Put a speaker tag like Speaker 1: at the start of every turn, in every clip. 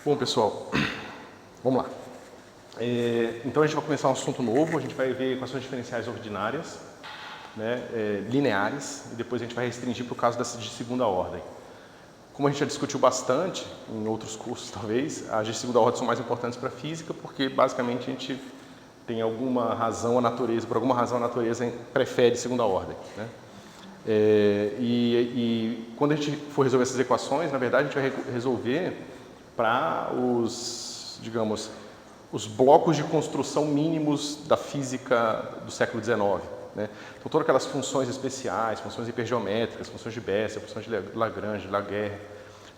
Speaker 1: Bom, pessoal, vamos lá. Então a gente vai começar um assunto novo, a gente vai ver equações diferenciais ordinárias, né, lineares, e depois a gente vai restringir para o caso dessas de segunda ordem. Como a gente já discutiu bastante em outros cursos, talvez, as de segunda ordem são mais importantes para a física, porque basicamente a gente tem alguma razão, a natureza, por alguma razão a natureza prefere segunda ordem, né? E quando a gente for resolver essas equações, na verdade a gente vai resolver para os, digamos, os blocos de construção mínimos da física do século XIX, né? Então todas aquelas funções especiais, funções hipergeométricas, funções de Bessel, funções de Lagrange, Laguerre,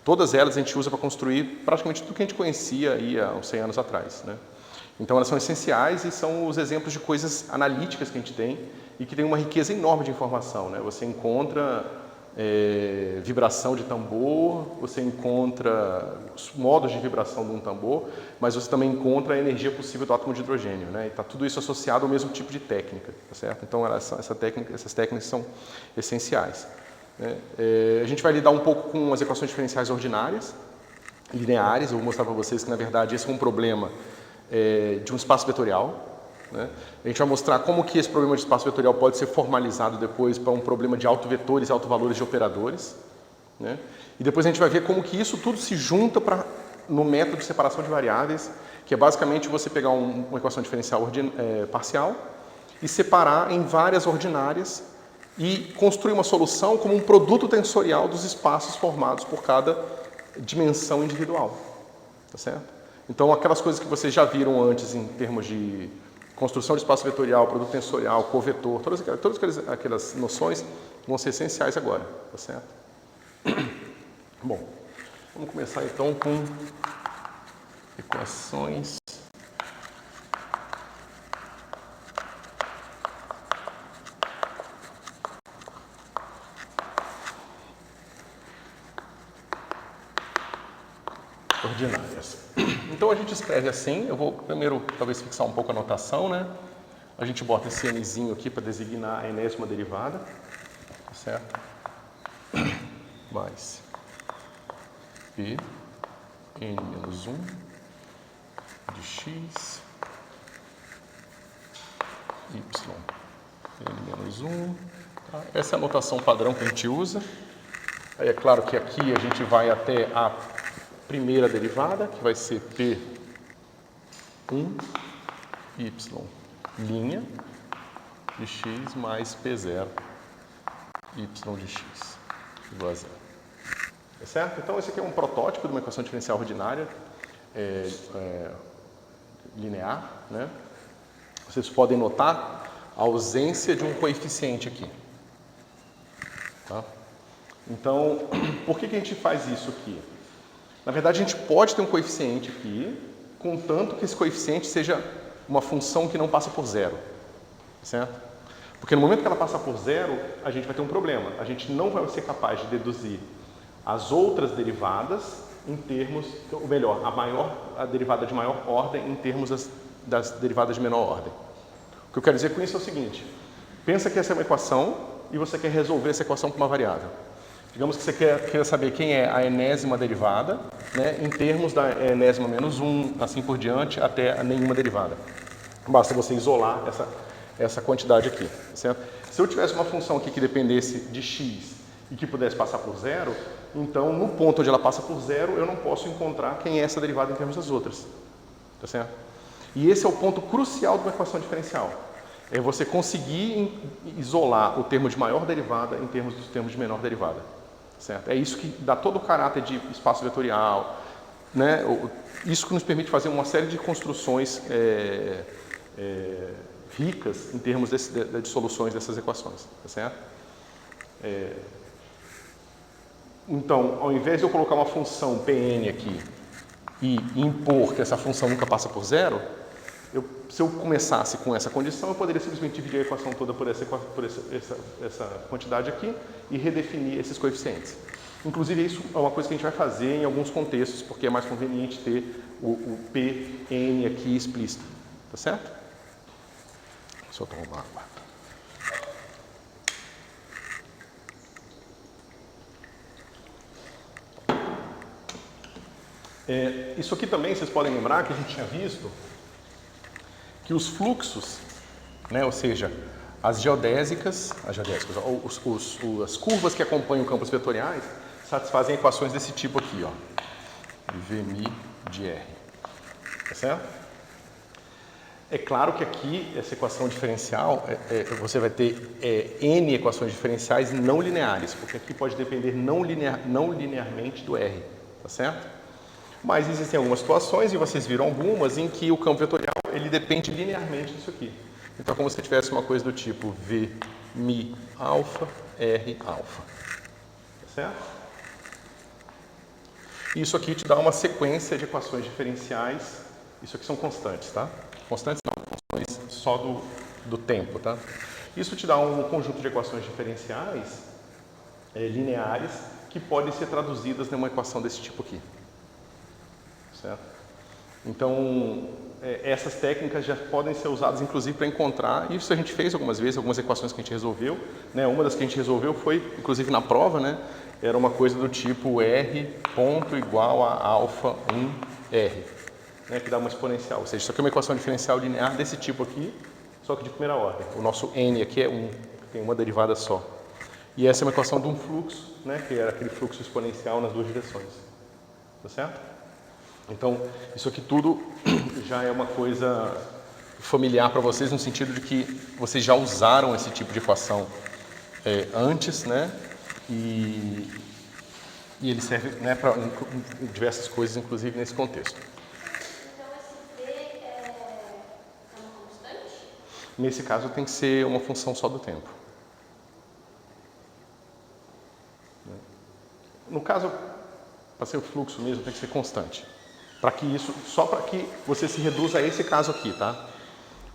Speaker 1: todas elas a gente usa para construir praticamente tudo que a gente conhecia aí há uns 100 anos atrás, né? Então elas são essenciais e são os exemplos de coisas analíticas que a gente tem e que tem uma riqueza enorme de informação, né? Você encontra vibração de tambor, você encontra os modos de vibração de um tambor, mas você também encontra a energia possível do átomo de hidrogênio, né? E está tudo isso associado ao mesmo tipo de técnica, tá certo? Então essas técnicas são essenciais, né? A gente vai lidar um pouco com as equações diferenciais ordinárias, lineares. Eu vou mostrar para vocês que na verdade esse é um problema de um espaço vetorial, né? A gente vai mostrar como que esse problema de espaço vetorial pode ser formalizado depois para um problema de autovetores e autovalores de operadores, né? E depois a gente vai ver como que isso tudo se junta no método de separação de variáveis, que é basicamente você pegar uma equação diferencial parcial e separar em várias ordinárias e construir uma solução como um produto tensorial dos espaços formados por cada dimensão individual, tá certo? Então, aquelas coisas que vocês já viram antes em termos de construção de espaço vetorial, produto tensorial, covetor, todas aquelas noções vão ser essenciais agora, tá certo? Bom, vamos começar então com equações ordinárias. Então a gente escreve assim, eu vou primeiro talvez fixar um pouco a notação, né? A gente bota esse nzinho aqui para designar a enésima derivada, tá certo? Mais p n menos 1 de x y n menos 1. Tá? Essa é a notação padrão que a gente usa. Aí é claro que aqui a gente vai até a primeira derivada, que vai ser P1 y' de x mais P0 y de x igual a 0. Tá certo? Então esse aqui é um protótipo de uma equação diferencial ordinária linear, né? Vocês podem notar a ausência de um coeficiente aqui. Tá? Então, por que a gente faz isso aqui? Na verdade, a gente pode ter um coeficiente aqui, contanto que esse coeficiente seja uma função que não passa por zero, certo? Porque no momento que ela passar por zero, a gente vai ter um problema. A gente não vai ser capaz de deduzir as outras derivadas em termos, ou melhor, a derivada de maior ordem em termos das derivadas de menor ordem. O que eu quero dizer com isso é o seguinte: pensa que essa é uma equação e você quer resolver essa equação com uma variável. Digamos que você quer saber quem é a enésima derivada, né, em termos da enésima menos 1, assim por diante, até a nenhuma derivada. Basta você isolar essa quantidade aqui, certo? Se eu tivesse uma função aqui que dependesse de x e que pudesse passar por zero, então no ponto onde ela passa por zero, eu não posso encontrar quem é essa derivada em termos das outras, tá certo? E esse é o ponto crucial de uma equação diferencial. É você conseguir isolar o termo de maior derivada em termos dos termos de menor derivada. Certo? É isso que dá todo o caráter de espaço vetorial, né? Isso que nos permite fazer uma série de construções ricas em termos de soluções dessas equações. Tá certo? Então, ao invés de eu colocar uma função Pn aqui e impor que essa função nunca passa por zero, se eu começasse com essa condição, eu poderia simplesmente dividir a equação toda por essa quantidade aqui e redefinir esses coeficientes. Inclusive, isso é uma coisa que a gente vai fazer em alguns contextos, porque é mais conveniente ter o Pn aqui explícito. Tá certo? Deixa eu tomar água. Isso aqui também, vocês podem lembrar que a gente tinha visto que os fluxos, né, ou seja, as geodésicas, as curvas que acompanham campos vetoriais satisfazem equações desse tipo aqui, ó, Vmi de R, tá certo? É claro que aqui, essa equação diferencial, você vai ter N equações diferenciais não lineares, porque aqui pode depender não linearmente do R, tá certo? Mas existem algumas situações, e vocês viram algumas, em que o campo vetorial ele depende linearmente disso aqui. Então é como se tivesse uma coisa do tipo V mi alfa, R alfa. Tá certo? Isso aqui te dá uma sequência de equações diferenciais. Isso aqui são constantes, tá? Constantes não, funções só do tempo, tá? Isso te dá um conjunto de equações diferenciais lineares que podem ser traduzidas numa equação desse tipo aqui. Certo? Então, essas técnicas já podem ser usadas, inclusive, para encontrar, isso a gente fez algumas vezes, algumas equações que a gente resolveu, né? Uma das que a gente resolveu foi, inclusive na prova, né? Era uma coisa do tipo R ponto igual a alfa 1R, né? Que dá uma exponencial, ou seja, isso aqui é uma equação diferencial linear desse tipo aqui, só que de primeira ordem. O nosso N aqui é 1, tem uma derivada só. E essa é uma equação de um fluxo, né? Que era aquele fluxo exponencial nas duas direções. Tá certo? Então, isso aqui tudo já é uma coisa familiar para vocês, no sentido de que vocês já usaram esse tipo de equação antes, né? E ele serve, né, para diversas coisas, inclusive nesse contexto.
Speaker 2: Então, esse V é uma constante?
Speaker 1: Nesse caso, tem que ser uma função só do tempo. No caso, para ser o fluxo mesmo, tem que ser constante. Só para que você se reduza a esse caso aqui, tá?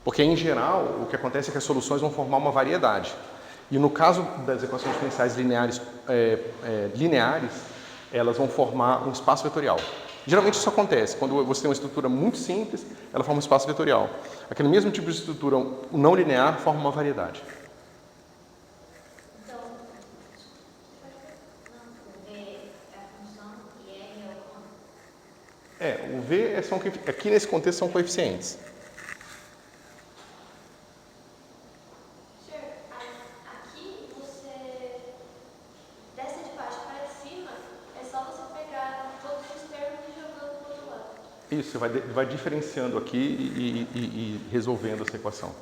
Speaker 1: Porque, em geral, o que acontece é que as soluções vão formar uma variedade. E no caso das equações diferenciais lineares, elas vão formar um espaço vetorial. Geralmente isso acontece, quando você tem uma estrutura muito simples, ela forma um espaço vetorial. Aquele mesmo tipo de estrutura não linear forma uma variedade.
Speaker 2: Então, o V é a função e R é o quanto?
Speaker 1: O V aqui nesse contexto são coeficientes.
Speaker 2: Aqui você desce de baixo para cima, é só você pegar todos os termos e jogando para o outro lado.
Speaker 1: Isso, você vai diferenciando aqui e resolvendo essa equação.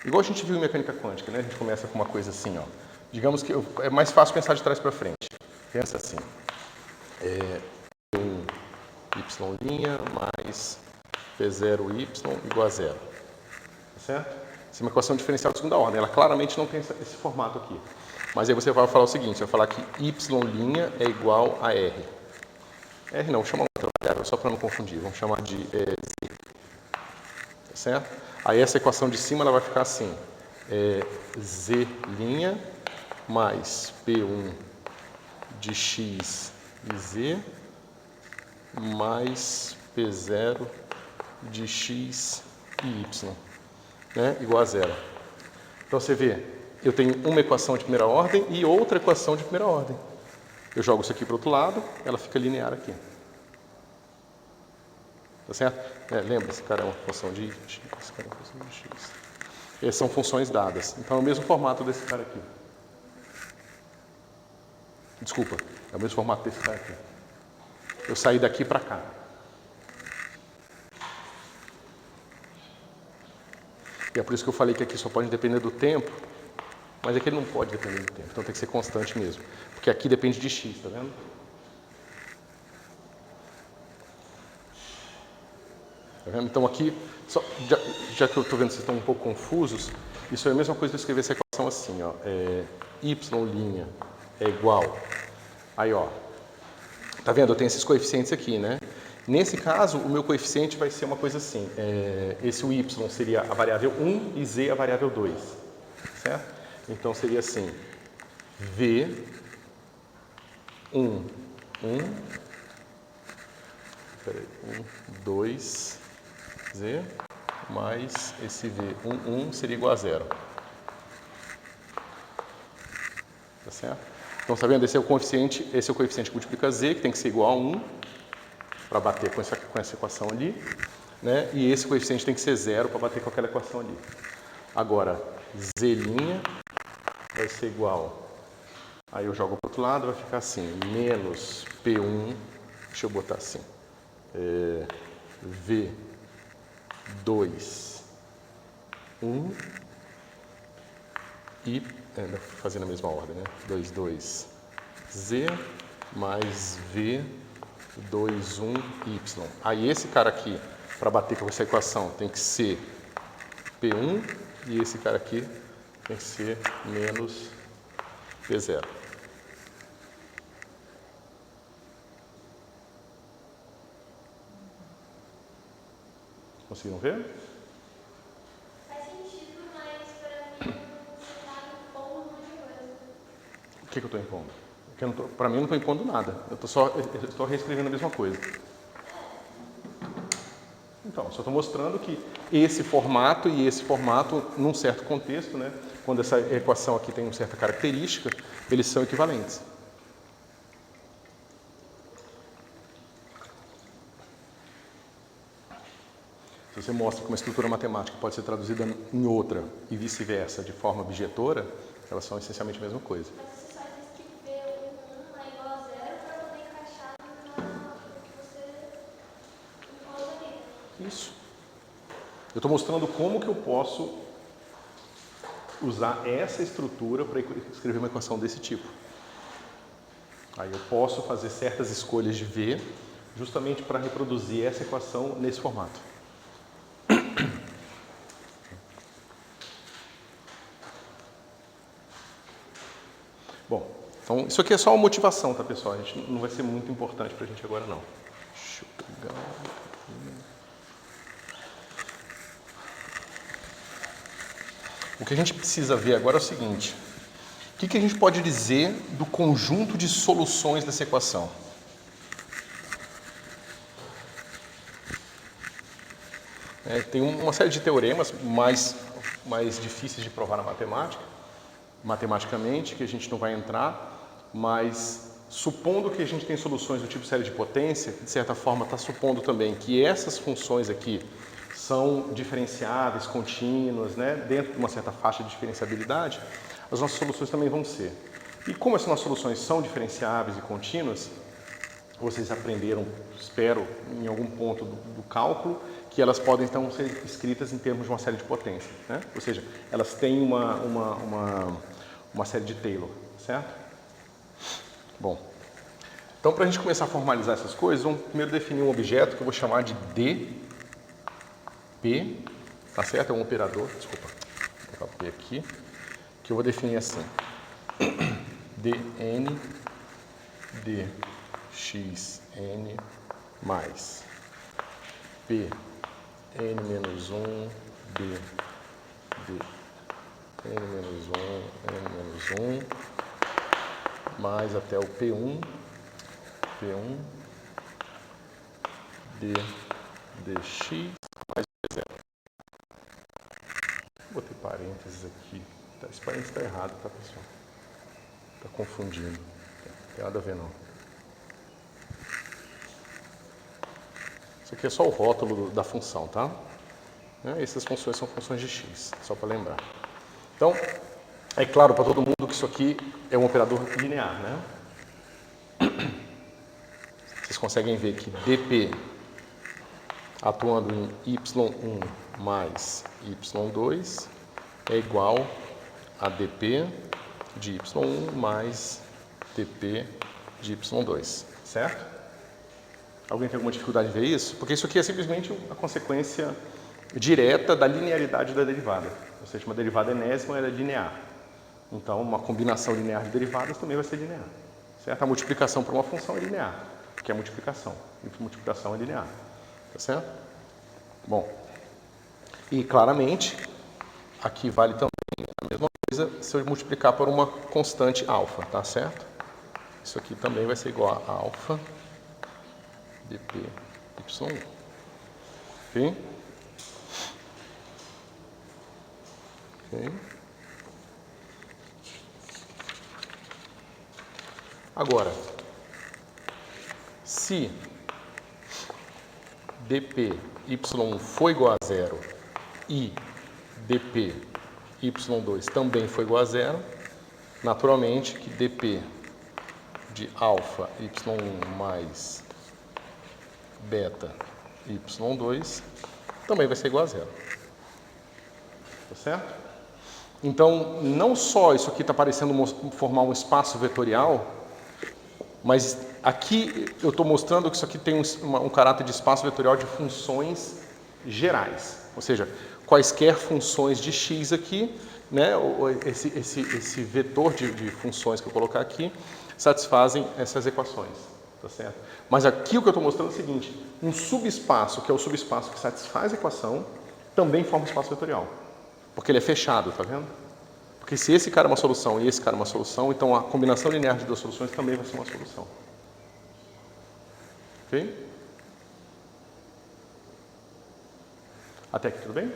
Speaker 1: Igual a gente viu em mecânica quântica, né? A gente começa com uma coisa assim, ó. Digamos que é mais fácil pensar de trás para frente. Pensa assim. Y' mais P0y igual a 0. Tá certo? Essa é uma equação diferencial de segunda ordem. Ela claramente não tem esse formato aqui. Mas aí você vai falar o seguinte, vai falar que y' é igual a R. R não, chama outra variável, só para não confundir. Vamos chamar de Z. Tá certo? Aí essa equação de cima ela vai ficar assim. Z' mais P1 de x e z mais P0 de x e y, né? Igual a 0. Então você vê, eu tenho uma equação de primeira ordem e outra equação de primeira ordem. Eu jogo isso aqui para o outro lado, ela fica linear aqui. Tá certo? Lembra, esse cara é uma função de x, esse cara é uma função de x. Essas são funções dadas. Então é o mesmo formato desse cara aqui. Desculpa, é o mesmo formato desse cara aqui. Eu saí daqui para cá. E é por isso que eu falei que aqui só pode depender do tempo, mas aqui ele não pode depender do tempo, então tem que ser constante mesmo. Porque aqui depende de x, tá vendo? Tá vendo? Então aqui, já que eu estou vendo que vocês estão um pouco confusos, isso é a mesma coisa que eu escrever essa equação assim, ó. Y' é igual. Aí, ó. Tá vendo? Eu tenho esses coeficientes aqui, né? Nesse caso, o meu coeficiente vai ser uma coisa assim. Esse y seria a variável 1 e z a variável 2. Certo? Então seria assim. V 1, 2, z, mais esse V 1 seria igual a 0. Tá certo? Então, tá vendo? Esse é o coeficiente que multiplica z, que tem que ser igual a 1. para bater com essa equação ali, né? E esse coeficiente tem que ser 0 para bater com aquela equação ali. Agora, z' vai ser igual, aí eu jogo para o outro lado, vai ficar assim, menos P1, deixa eu botar assim, V2, 1, e, fazendo a mesma ordem, né? 2, 2, Z, mais V2, 1, Y. Aí esse cara aqui, para bater com essa equação, tem que ser P1, e esse cara aqui tem que ser menos P0. Conseguiram ver?
Speaker 2: Faz sentido, mas para mim você está impondo um monte de coisa.
Speaker 1: O que eu estou impondo? Para mim eu não estou impondo nada. Eu estou reescrevendo a mesma coisa. Então, só estou mostrando que esse formato e esse formato, num certo contexto, né, quando essa equação aqui tem uma certa característica, eles são equivalentes. Se você mostra que uma estrutura matemática pode ser traduzida em outra e vice-versa, de forma objetora, elas são essencialmente a mesma coisa.
Speaker 2: Mas você só diz que V1 é igual a 0 para poder encaixar no que você impôs ali.
Speaker 1: Isso. Eu estou mostrando como que eu posso usar essa estrutura para escrever uma equação desse tipo. Aí eu posso fazer certas escolhas de V justamente para reproduzir essa equação nesse formato. Bom, então isso aqui é só uma motivação, tá, pessoal? A gente não vai ser muito importante para a gente agora, não. Deixa eu pegar... O que a gente precisa ver agora é o seguinte. O que a gente pode dizer do conjunto de soluções dessa equação? Tem uma série de teoremas mais difíceis de provar na matemática, matematicamente, que a gente não vai entrar, mas supondo que a gente tem soluções do tipo série de potência, que de certa forma está supondo também que essas funções aqui são diferenciáveis, contínuas, né, dentro de uma certa faixa de diferenciabilidade, as nossas soluções também vão ser. E como essas nossas soluções são diferenciáveis e contínuas, vocês aprenderam, espero, em algum ponto do cálculo, que elas podem então ser escritas em termos de uma série de potência, né? Ou seja, elas têm uma série de Taylor, certo? Bom, então para a gente começar a formalizar essas coisas, vamos primeiro definir um objeto que eu vou chamar de dP, tá certo? É um operador, desculpa, vou colocar o P aqui, que eu vou definir assim, dN, dxn mais p n-1 d n-1 mais até o p1 d dx mais p0. Botei parênteses aqui. Esse parênteses está errado, tá, pessoal? Está confundindo. Não tem nada a ver, não. Isso aqui é só o rótulo da função, tá? Essas funções são funções de x, só para lembrar. Então, é claro para todo mundo que isso aqui é um operador linear, né? Vocês conseguem ver que dp atuando em y1 mais y2 é igual a dp de y1 mais dp de y2, certo? Alguém tem alguma dificuldade de ver isso? Porque isso aqui é simplesmente a consequência direta da linearidade da derivada. Ou seja, uma derivada enésima ela é linear. Então, uma combinação linear de derivadas também vai ser linear. Certo? A multiplicação por uma função é linear, que é a multiplicação. Multiplicação é linear. Tá certo? Bom, e claramente, aqui vale também a mesma coisa se eu multiplicar por uma constante alfa, tá certo? Isso aqui também vai ser igual a alfa dp y1. Ok? Ok. Agora, se dp y1 for igual a zero e dp y2 também for igual a zero, naturalmente que dp de alfa y1 mais beta y2 também vai ser igual a zero. Tá certo? Então, não só isso aqui está parecendo formar um espaço vetorial, mas aqui eu estou mostrando que isso aqui tem um caráter de espaço vetorial de funções gerais. Ou seja, quaisquer funções de x aqui, né, esse vetor de funções que eu colocar aqui, satisfazem essas equações. Tá certo? Mas aqui o que eu estou mostrando é o seguinte, um subespaço, que é o subespaço que satisfaz a equação, também forma um espaço vetorial. Porque ele é fechado, tá vendo? Porque se esse cara é uma solução e esse cara é uma solução, então a combinação linear de duas soluções também vai ser uma solução. Ok? Até aqui tudo bem?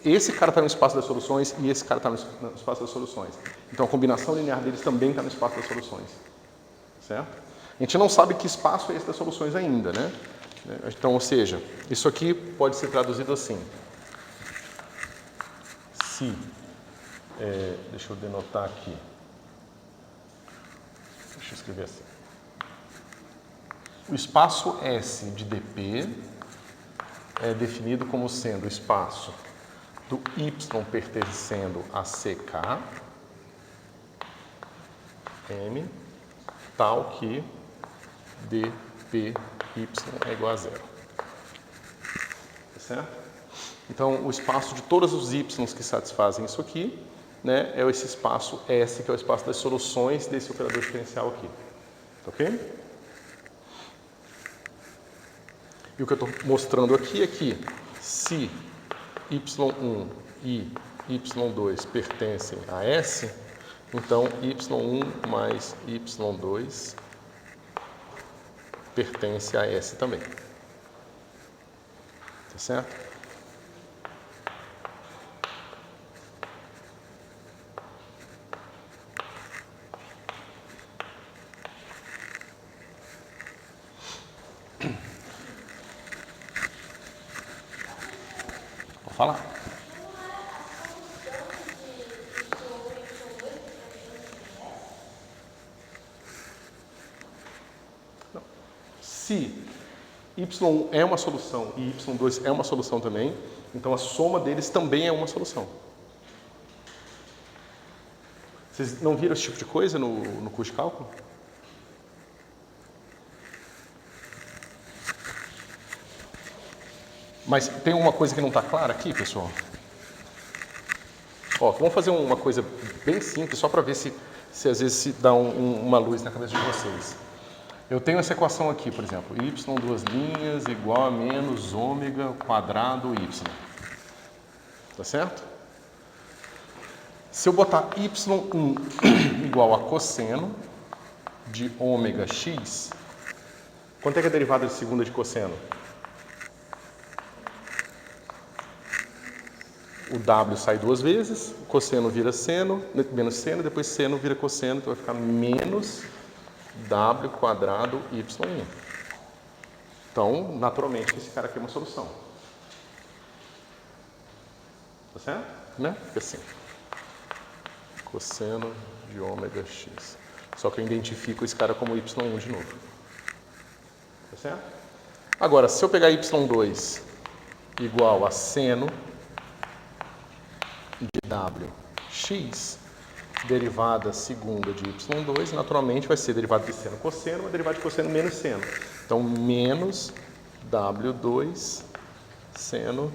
Speaker 1: Esse cara está no espaço das soluções e esse cara está no espaço das soluções. Então a combinação linear deles também está no espaço das soluções. Certo? A gente não sabe que espaço é esse das soluções ainda, né? Então, ou seja, isso aqui pode ser traduzido assim. Se, deixa eu denotar aqui. Deixa eu escrever assim. O espaço S de dp é definido como sendo o espaço do y pertencendo a CK, M, tal que dpy é igual a zero. Tá certo? Então, o espaço de todos os y que satisfazem isso aqui, né, é esse espaço S, que é o espaço das soluções desse operador diferencial aqui. Tá ok? E o que eu estou mostrando aqui é que se y1 e y2 pertencem a S, então y1 mais y2 pertence a S também. Tá certo? Vou falar. Se y1 é uma solução e y2 é uma solução também, então a soma deles também é uma solução. Vocês não viram esse tipo de coisa no curso de cálculo? Mas tem uma coisa que não está clara aqui, pessoal? Ó, vamos fazer uma coisa bem simples, só para ver se às vezes se dá uma luz na cabeça de vocês. Eu tenho essa equação aqui, por exemplo, y duas linhas igual a menos ômega quadrado y. Tá certo? Se eu botar y1 igual a cosseno de ômega x, quanto é que é a derivada de segunda de cosseno? O w sai duas vezes, o cosseno vira seno, menos seno, depois seno vira cosseno, então vai ficar menos w quadrado y1. Então, naturalmente, esse cara aqui é uma solução. Tá certo? Né? Fica assim. Cosseno de ômega x. Só que eu identifico esse cara como y1 de novo. Tá certo? Agora, se eu pegar y2 igual a seno de wx, derivada segunda de y2, naturalmente vai ser derivada de seno cosseno, uma derivada de cosseno menos seno. Então, menos w2 seno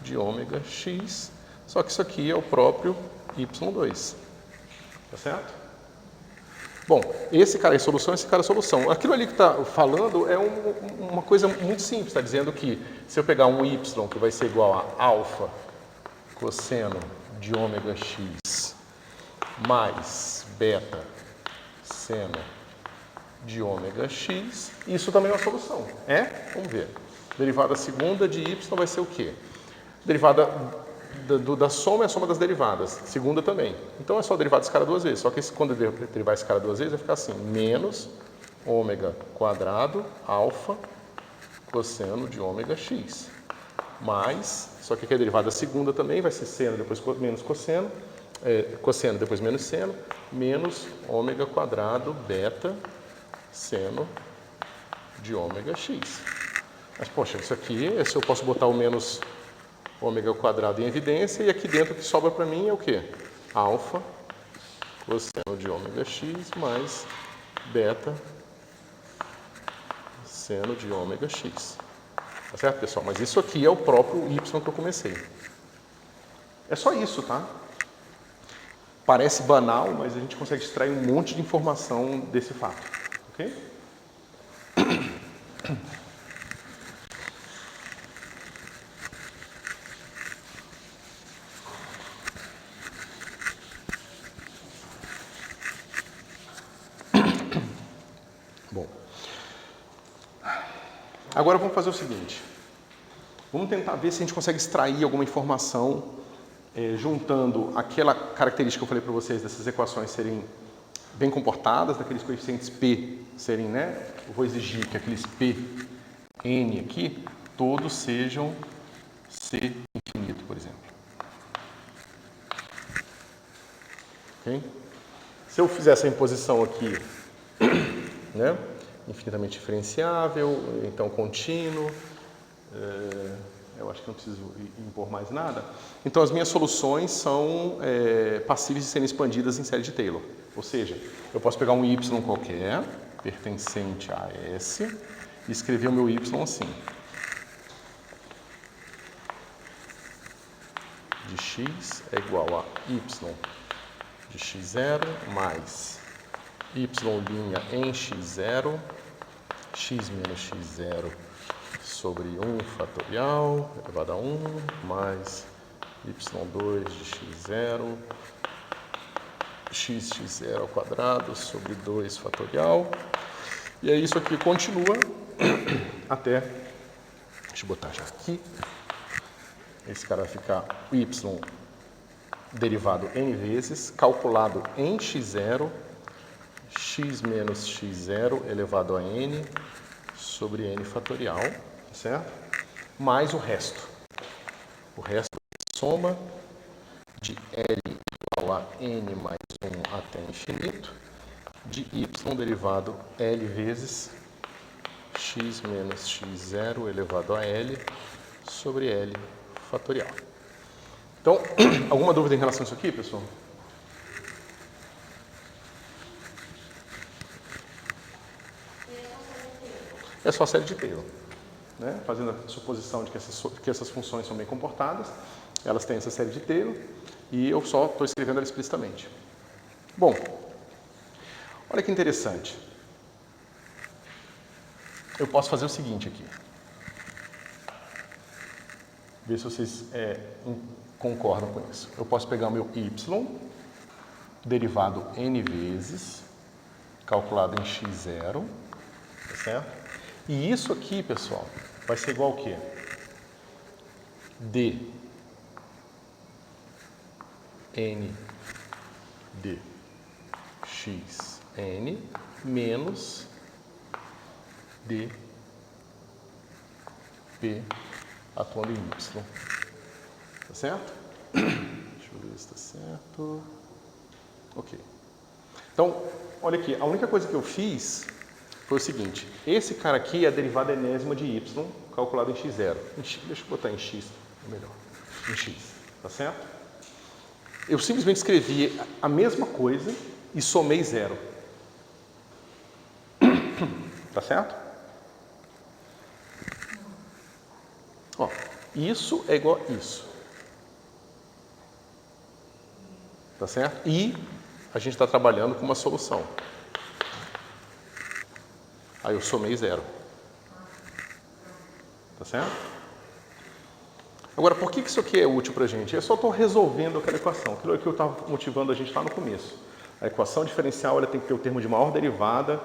Speaker 1: de ômega x, só que isso aqui é o próprio y2. Tá certo? Bom, esse cara é solução, esse cara é solução. Aquilo ali que está falando é uma coisa muito simples, está dizendo que se eu pegar um y que vai ser igual a alfa cosseno de ômega x mais beta seno de ômega x, isso também é uma solução. É? Vamos ver. Derivada segunda de y vai ser o quê? Derivada da soma é a soma das derivadas, segunda também. Então é só derivar esse cara duas vezes, só que quando eu derivar esse cara duas vezes vai ficar assim, menos ômega quadrado alfa cosseno de ômega x, mais, só que aqui a derivada segunda também vai ser seno, depois menos cosseno, cosseno depois menos seno, menos ômega quadrado beta seno de ômega x. Mas, poxa, isso aqui, esse eu posso botar o menos ômega ao quadrado em evidência, e aqui dentro o que sobra para mim é o quê? Alfa cosseno de ômega x mais beta seno de ômega x. Tá certo, pessoal? Mas isso aqui é o próprio y que eu comecei. É só isso, tá? Parece banal, mas a gente consegue extrair um monte de informação desse fato. Ok? Bom, agora vamos fazer o seguinte. Vamos tentar ver se a gente consegue extrair alguma informação juntando aquela característica que eu falei para vocês dessas equações serem bem comportadas, daqueles coeficientes P serem, né? Eu vou exigir que aqueles P, N aqui, todos sejam C infinito, por exemplo. Ok? Se eu fizer essa imposição aqui, né? Infinitamente diferenciável, então contínuo, eu acho que não preciso impor mais nada. Então, as minhas soluções são passíveis de serem expandidas em série de Taylor. Ou seja, eu posso pegar um y qualquer, pertencente a S, e escrever o meu y assim. De x é igual a y de x0 mais y' em x0, x menos x0 sobre 1 fatorial elevado a 1, mais y2 de x0, x0 ao quadrado sobre 2 fatorial. E aí isso aqui continua até, deixa eu botar já aqui, esse cara vai ficar y derivado n vezes, calculado em x0, x menos x0 elevado a n sobre n fatorial, certo? Mais o resto. O resto é a soma de L igual a n mais 1 até infinito, de y derivado L vezes x menos x0 elevado a L sobre L fatorial. Então, alguma dúvida em relação a isso aqui, pessoal? É só a série de Taylor. Né? Fazendo a suposição de que essas funções são bem comportadas, elas têm essa série de Taylor, e eu só estou escrevendo ela explicitamente. Bom, olha que interessante. Eu posso fazer o seguinte aqui. Ver se vocês concordam com isso. Eu posso pegar o meu y, derivado n vezes, calculado em x0, tá certo? E isso aqui, pessoal, vai ser igual ao quê? D n de x n menos d p atuando em y. Tá certo? Deixa eu ver se está certo. Ok. Então, olha aqui, a única coisa que eu fiz foi o seguinte, esse cara aqui é a derivada enésima de y, calculado em x0. Deixa eu botar em x, é melhor. Em x, tá certo? Eu simplesmente escrevi a mesma coisa e somei zero. Tá certo? Ó, isso é igual a isso. Tá certo? E a gente está trabalhando com uma solução. Aí eu somei zero. Tá certo? Agora, por que isso aqui é útil para a gente? Eu só estou resolvendo aquela equação. Aquilo que eu estava motivando a gente lá no começo. A equação diferencial ela tem que ter o termo de maior derivada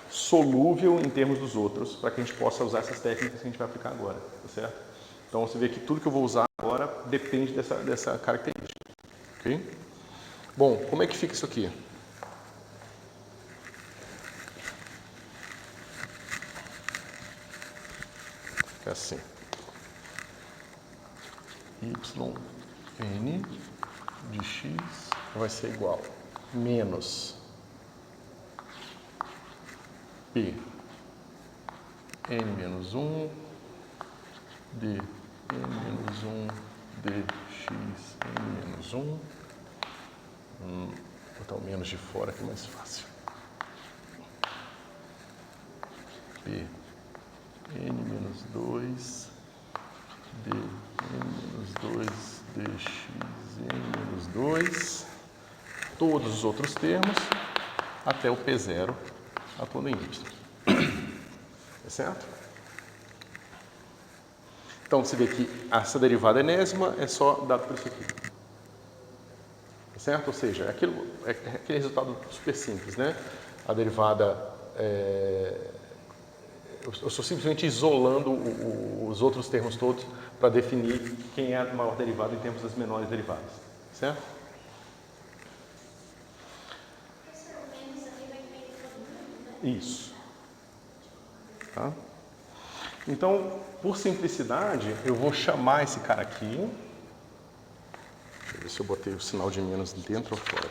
Speaker 1: solúvel em termos dos outros, para que a gente possa usar essas técnicas que a gente vai aplicar agora. Tá certo? Então você vê que tudo que eu vou usar agora depende dessa característica. Ok? Bom, como é que fica isso aqui? Fica assim. yn de x vai ser igual a menos p n menos 1 de n menos 1 dx n menos 1. Vou botar o menos de fora que é mais fácil. P n menos 2 de n menos 2 dx n menos 2. Todos os outros termos até o P0 atuando em y. É certo? Então você vê que essa derivada enésima é só dado por isso aqui. É certo? Ou seja, é aquele resultado super simples, né? A derivada eu estou simplesmente isolando os outros termos todos para definir quem é a maior derivada em termos das menores derivadas. Certo? Isso. Tá? Então, por simplicidade, eu vou chamar esse cara aqui. Deixa eu ver se eu botei o sinal de menos dentro ou fora.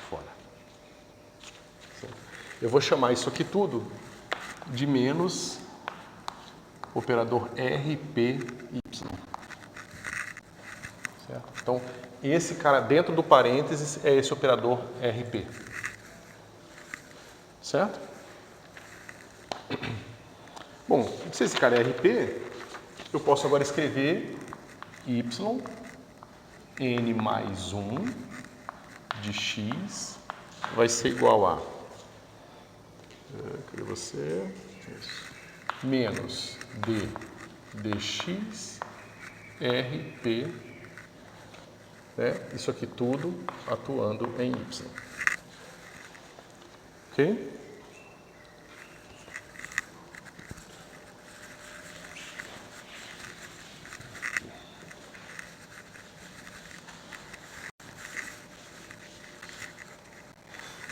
Speaker 1: Fora. Eu vou chamar isso aqui tudo de menos operador RPY. Certo? Então, esse cara dentro do parênteses é esse operador RP. Certo? Bom, se esse cara é RP, eu posso agora escrever y n mais 1 de x vai ser igual a cadê você? Isso. Menos d dx rp, né? Isso aqui tudo atuando em y. Ok?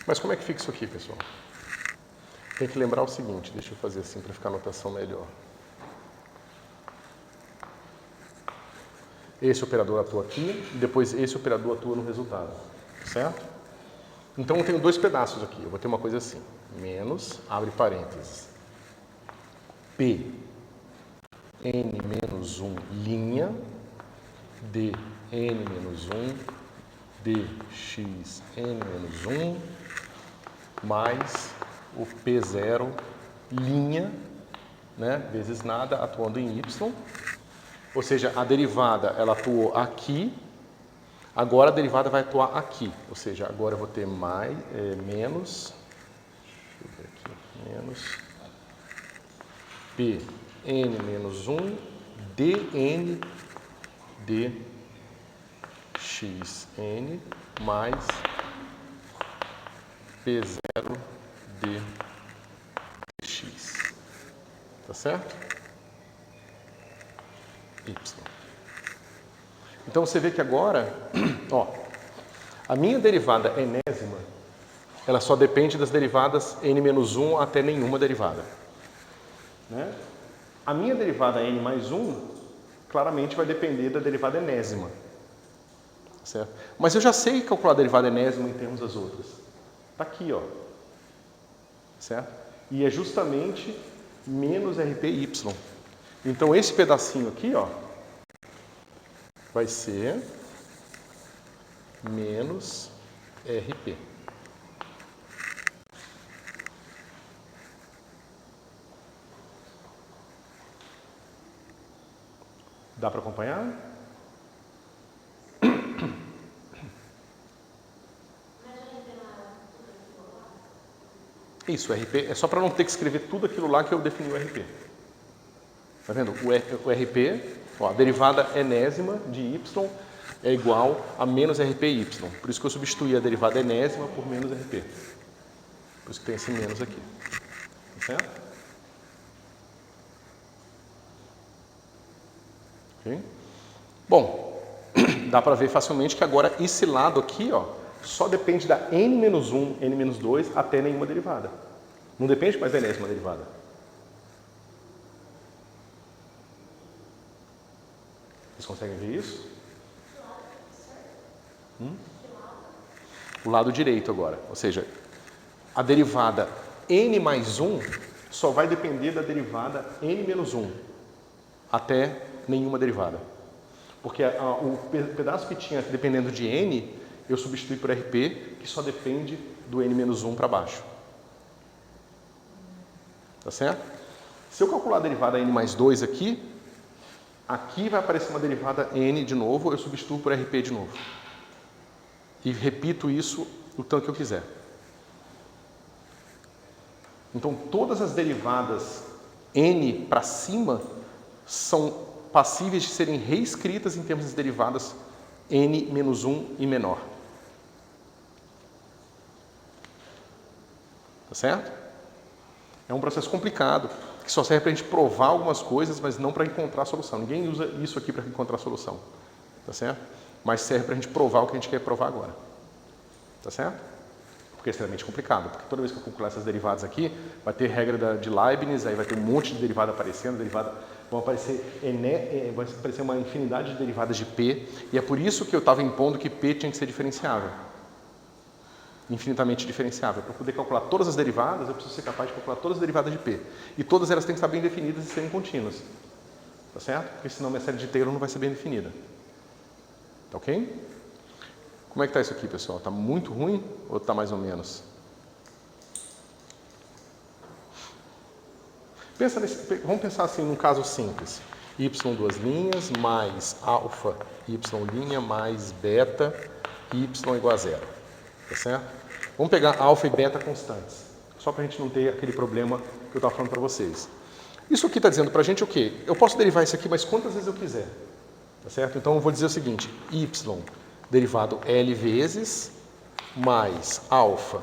Speaker 1: Mas como é que fica isso aqui, pessoal? Tem que lembrar o seguinte, deixa eu fazer assim para ficar a notação melhor. Esse operador atua aqui, depois esse operador atua no resultado, certo? Então eu tenho dois pedaços aqui, eu vou ter uma coisa assim, menos, abre parênteses, P, n menos 1, linha, d, n menos 1, dx, n menos 1, mais o P0, linha, né, vezes nada, atuando em y. Ou seja, a derivada, ela atuou aqui, agora a derivada vai atuar aqui. Ou seja, agora eu vou ter mais, menos, deixa eu ver aqui, menos P, n menos 1, dn, dxn, mais P0 dx. Tá certo? Y. Então você vê que agora, ó, a minha derivada enésima, ela só depende das derivadas n-1 até nenhuma derivada. Né? A minha derivada n mais 1, claramente vai depender da derivada enésima. Certo? Mas eu já sei calcular a derivada enésima em termos das outras. Está aqui, ó. Certo? E é justamente menos RPY. Então esse pedacinho aqui, ó, vai ser menos RP. Dá para acompanhar? Isso, o RP é só para não ter que escrever tudo aquilo lá que eu defini o RP. Tá vendo? O RP, ó, a derivada enésima de y é igual a menos RPY. Por isso que eu substituí a derivada enésima por menos RP. Por isso que tem esse menos aqui. Tá certo? Okay? Bom, dá para ver facilmente que agora esse lado aqui, ó, só depende da n-1, n-2 até nenhuma derivada. Não depende mais da enésima derivada. Vocês conseguem ver isso? O lado direito agora, ou seja, a derivada n mais 1 só vai depender da derivada n-1 até nenhuma derivada. Porque o pedaço que tinha dependendo de n, eu substituí por RP, que só depende do n-1 para baixo. Tá certo? Se eu calcular a derivada n mais 2 aqui, aqui vai aparecer uma derivada n de novo, eu substituo por RP de novo. E repito isso o tanto que eu quiser. Então, todas as derivadas n para cima são passíveis de serem reescritas em termos de derivadas n-1 e menor. Tá certo? É um processo complicado, que só serve para a gente provar algumas coisas, mas não para encontrar a solução. Ninguém usa isso aqui para encontrar a solução. Tá certo? Mas serve para a gente provar o que a gente quer provar agora. Tá certo? Porque é extremamente complicado, porque toda vez que eu calcular essas derivadas aqui, vai ter regra de Leibniz, aí vai ter um monte de derivada aparecendo, vão aparecer uma infinidade de derivadas de P, e é por isso que eu estava impondo que P tinha que ser diferenciável. Infinitamente diferenciável. Para poder calcular todas as derivadas, eu preciso ser capaz de calcular todas as derivadas de P. E todas elas têm que estar bem definidas e serem contínuas. Tá certo? Porque senão minha série de Taylor não vai ser bem definida. Tá ok? Como é que está isso aqui, pessoal? Está muito ruim ou está mais ou menos? Vamos pensar assim num caso simples. Y duas linhas mais alfa y' mais beta y igual a zero. Tá certo? Vamos pegar alfa e beta constantes. Só para a gente não ter aquele problema que eu estava falando para vocês. Isso aqui está dizendo para a gente o quê? Eu posso derivar isso aqui, mas quantas vezes eu quiser. Tá certo? Então eu vou dizer o seguinte, y derivado L vezes mais alfa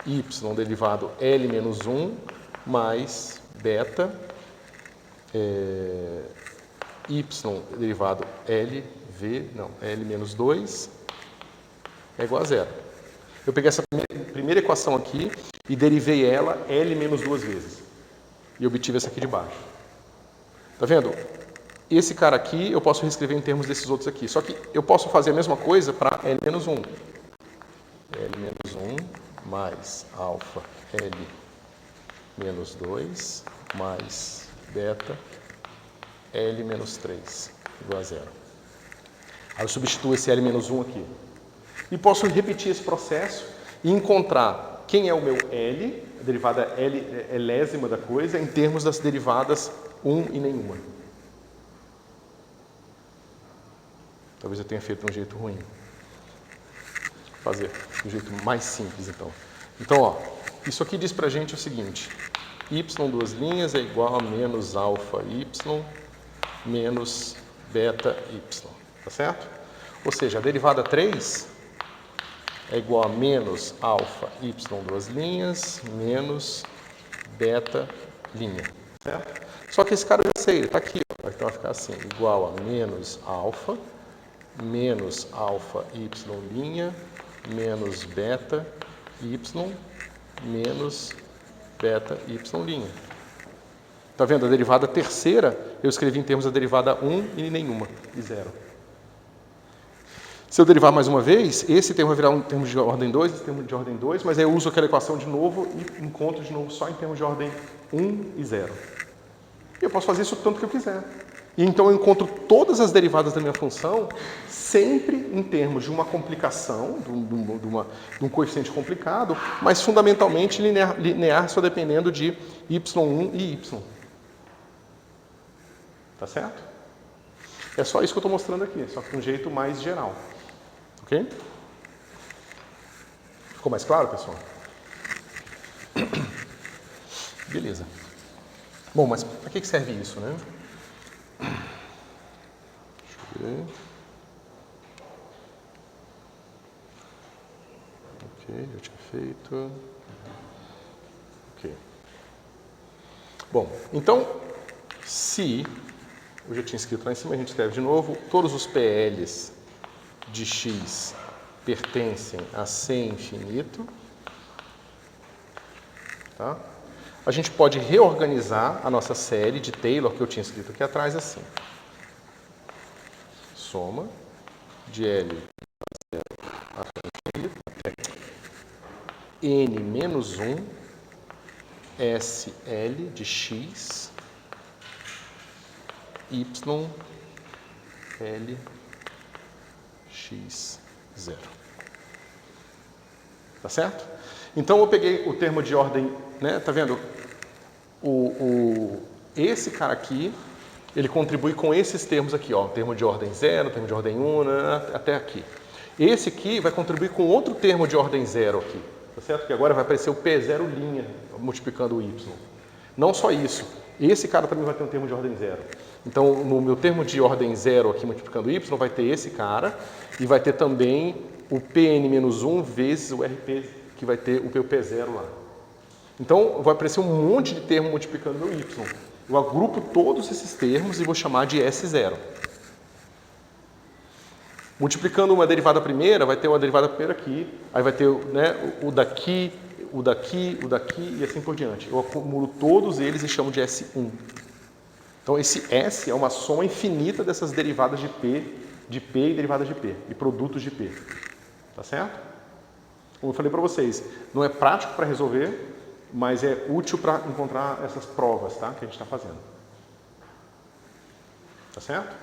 Speaker 1: y derivado L menos 1 mais beta y derivado L menos 2 é igual a zero. Eu peguei essa primeira equação aqui e derivei ela L menos 2 vezes. E obtive essa aqui de baixo. Tá vendo? Esse cara aqui eu posso reescrever em termos desses outros aqui. Só que eu posso fazer a mesma coisa para L menos 1. L menos 1 mais alfa L menos 2 mais beta L menos 3 igual a zero. Aí eu substituo esse L menos 1 aqui. E posso repetir esse processo e encontrar quem é o meu L, a derivada Lésima da coisa, em termos das derivadas 1 e nenhuma. Talvez eu tenha feito de um jeito ruim. Vou fazer de um jeito mais simples, então. Então, ó, isso aqui diz pra gente o seguinte. Y duas linhas é igual a menos alfa y menos beta y. Tá certo? Ou seja, a derivada 3 é igual a menos alfa y duas linhas menos beta linha. Certo? Só que esse cara eu já sei, ele está aqui. Ó, então vai ficar assim, igual a menos alfa y' menos beta y menos beta y'. Tá vendo? A derivada terceira eu escrevi em termos da derivada 1 e nenhuma, e zero. Se eu derivar mais uma vez, esse termo vai virar um termo de ordem 2, esse termo de ordem 2, mas aí eu uso aquela equação de novo e encontro de novo só em termos de ordem 1 e 0. E eu posso fazer isso o tanto que eu quiser. E então eu encontro todas as derivadas da minha função sempre em termos de uma complicação, de um coeficiente complicado, mas fundamentalmente linear só dependendo de y1 e y. Tá certo? É só isso que eu estou mostrando aqui, só que de um jeito mais geral. Ok? Ficou mais claro, pessoal? Beleza. Bom, mas para que serve isso, né? Deixa eu ver. Ok, eu tinha feito. Ok. Bom, então, se eu já tinha escrito lá em cima, a gente escreve de novo. Todos os PLs de x pertencem a C infinito. Tá? A gente pode reorganizar a nossa série de Taylor, que eu tinha escrito aqui atrás, assim. Soma de L até N menos 1 SL de x Y L x 0. Tá certo? Então eu peguei o termo de ordem, né? Tá vendo? Esse cara aqui, ele contribui com esses termos aqui, ó, termo de ordem 0, termo de ordem 1, até aqui. Esse aqui vai contribuir com outro termo de ordem 0 aqui, tá certo? Que agora vai aparecer o P0', multiplicando o Y. Não só isso, esse cara também vai ter um termo de ordem 0. Então, no meu termo de ordem 0 aqui, multiplicando Y, vai ter esse cara e vai ter também o Pn-1 vezes o RP, que vai ter o P0 lá. Então, vai aparecer um monte de termo multiplicando meu Y. Eu agrupo todos esses termos e vou chamar de S0. Multiplicando uma derivada primeira, vai ter uma derivada primeira aqui, aí vai ter, né, o daqui, o daqui, o daqui e assim por diante. Eu acumulo todos eles e chamo de S1. Então, esse S é uma soma infinita dessas derivadas de P e derivadas de P, e produtos de P. Tá certo? Como eu falei para vocês, não é prático para resolver, mas é útil para encontrar essas provas, tá, que a gente está fazendo. Tá certo?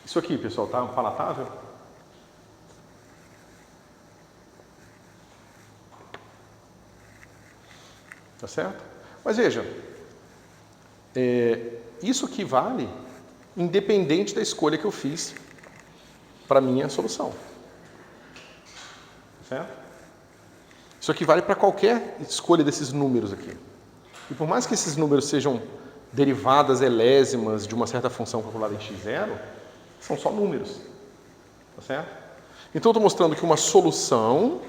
Speaker 1: Isso aqui, pessoal, tá palatável? Tá certo? Mas veja, isso aqui vale independente da escolha que eu fiz para a minha solução. Certo? Isso aqui vale para qualquer escolha desses números aqui. E por mais que esses números sejam derivadas elésimas de uma certa função calculada em x0, são só números. Tá certo? Então eu estou mostrando que uma solução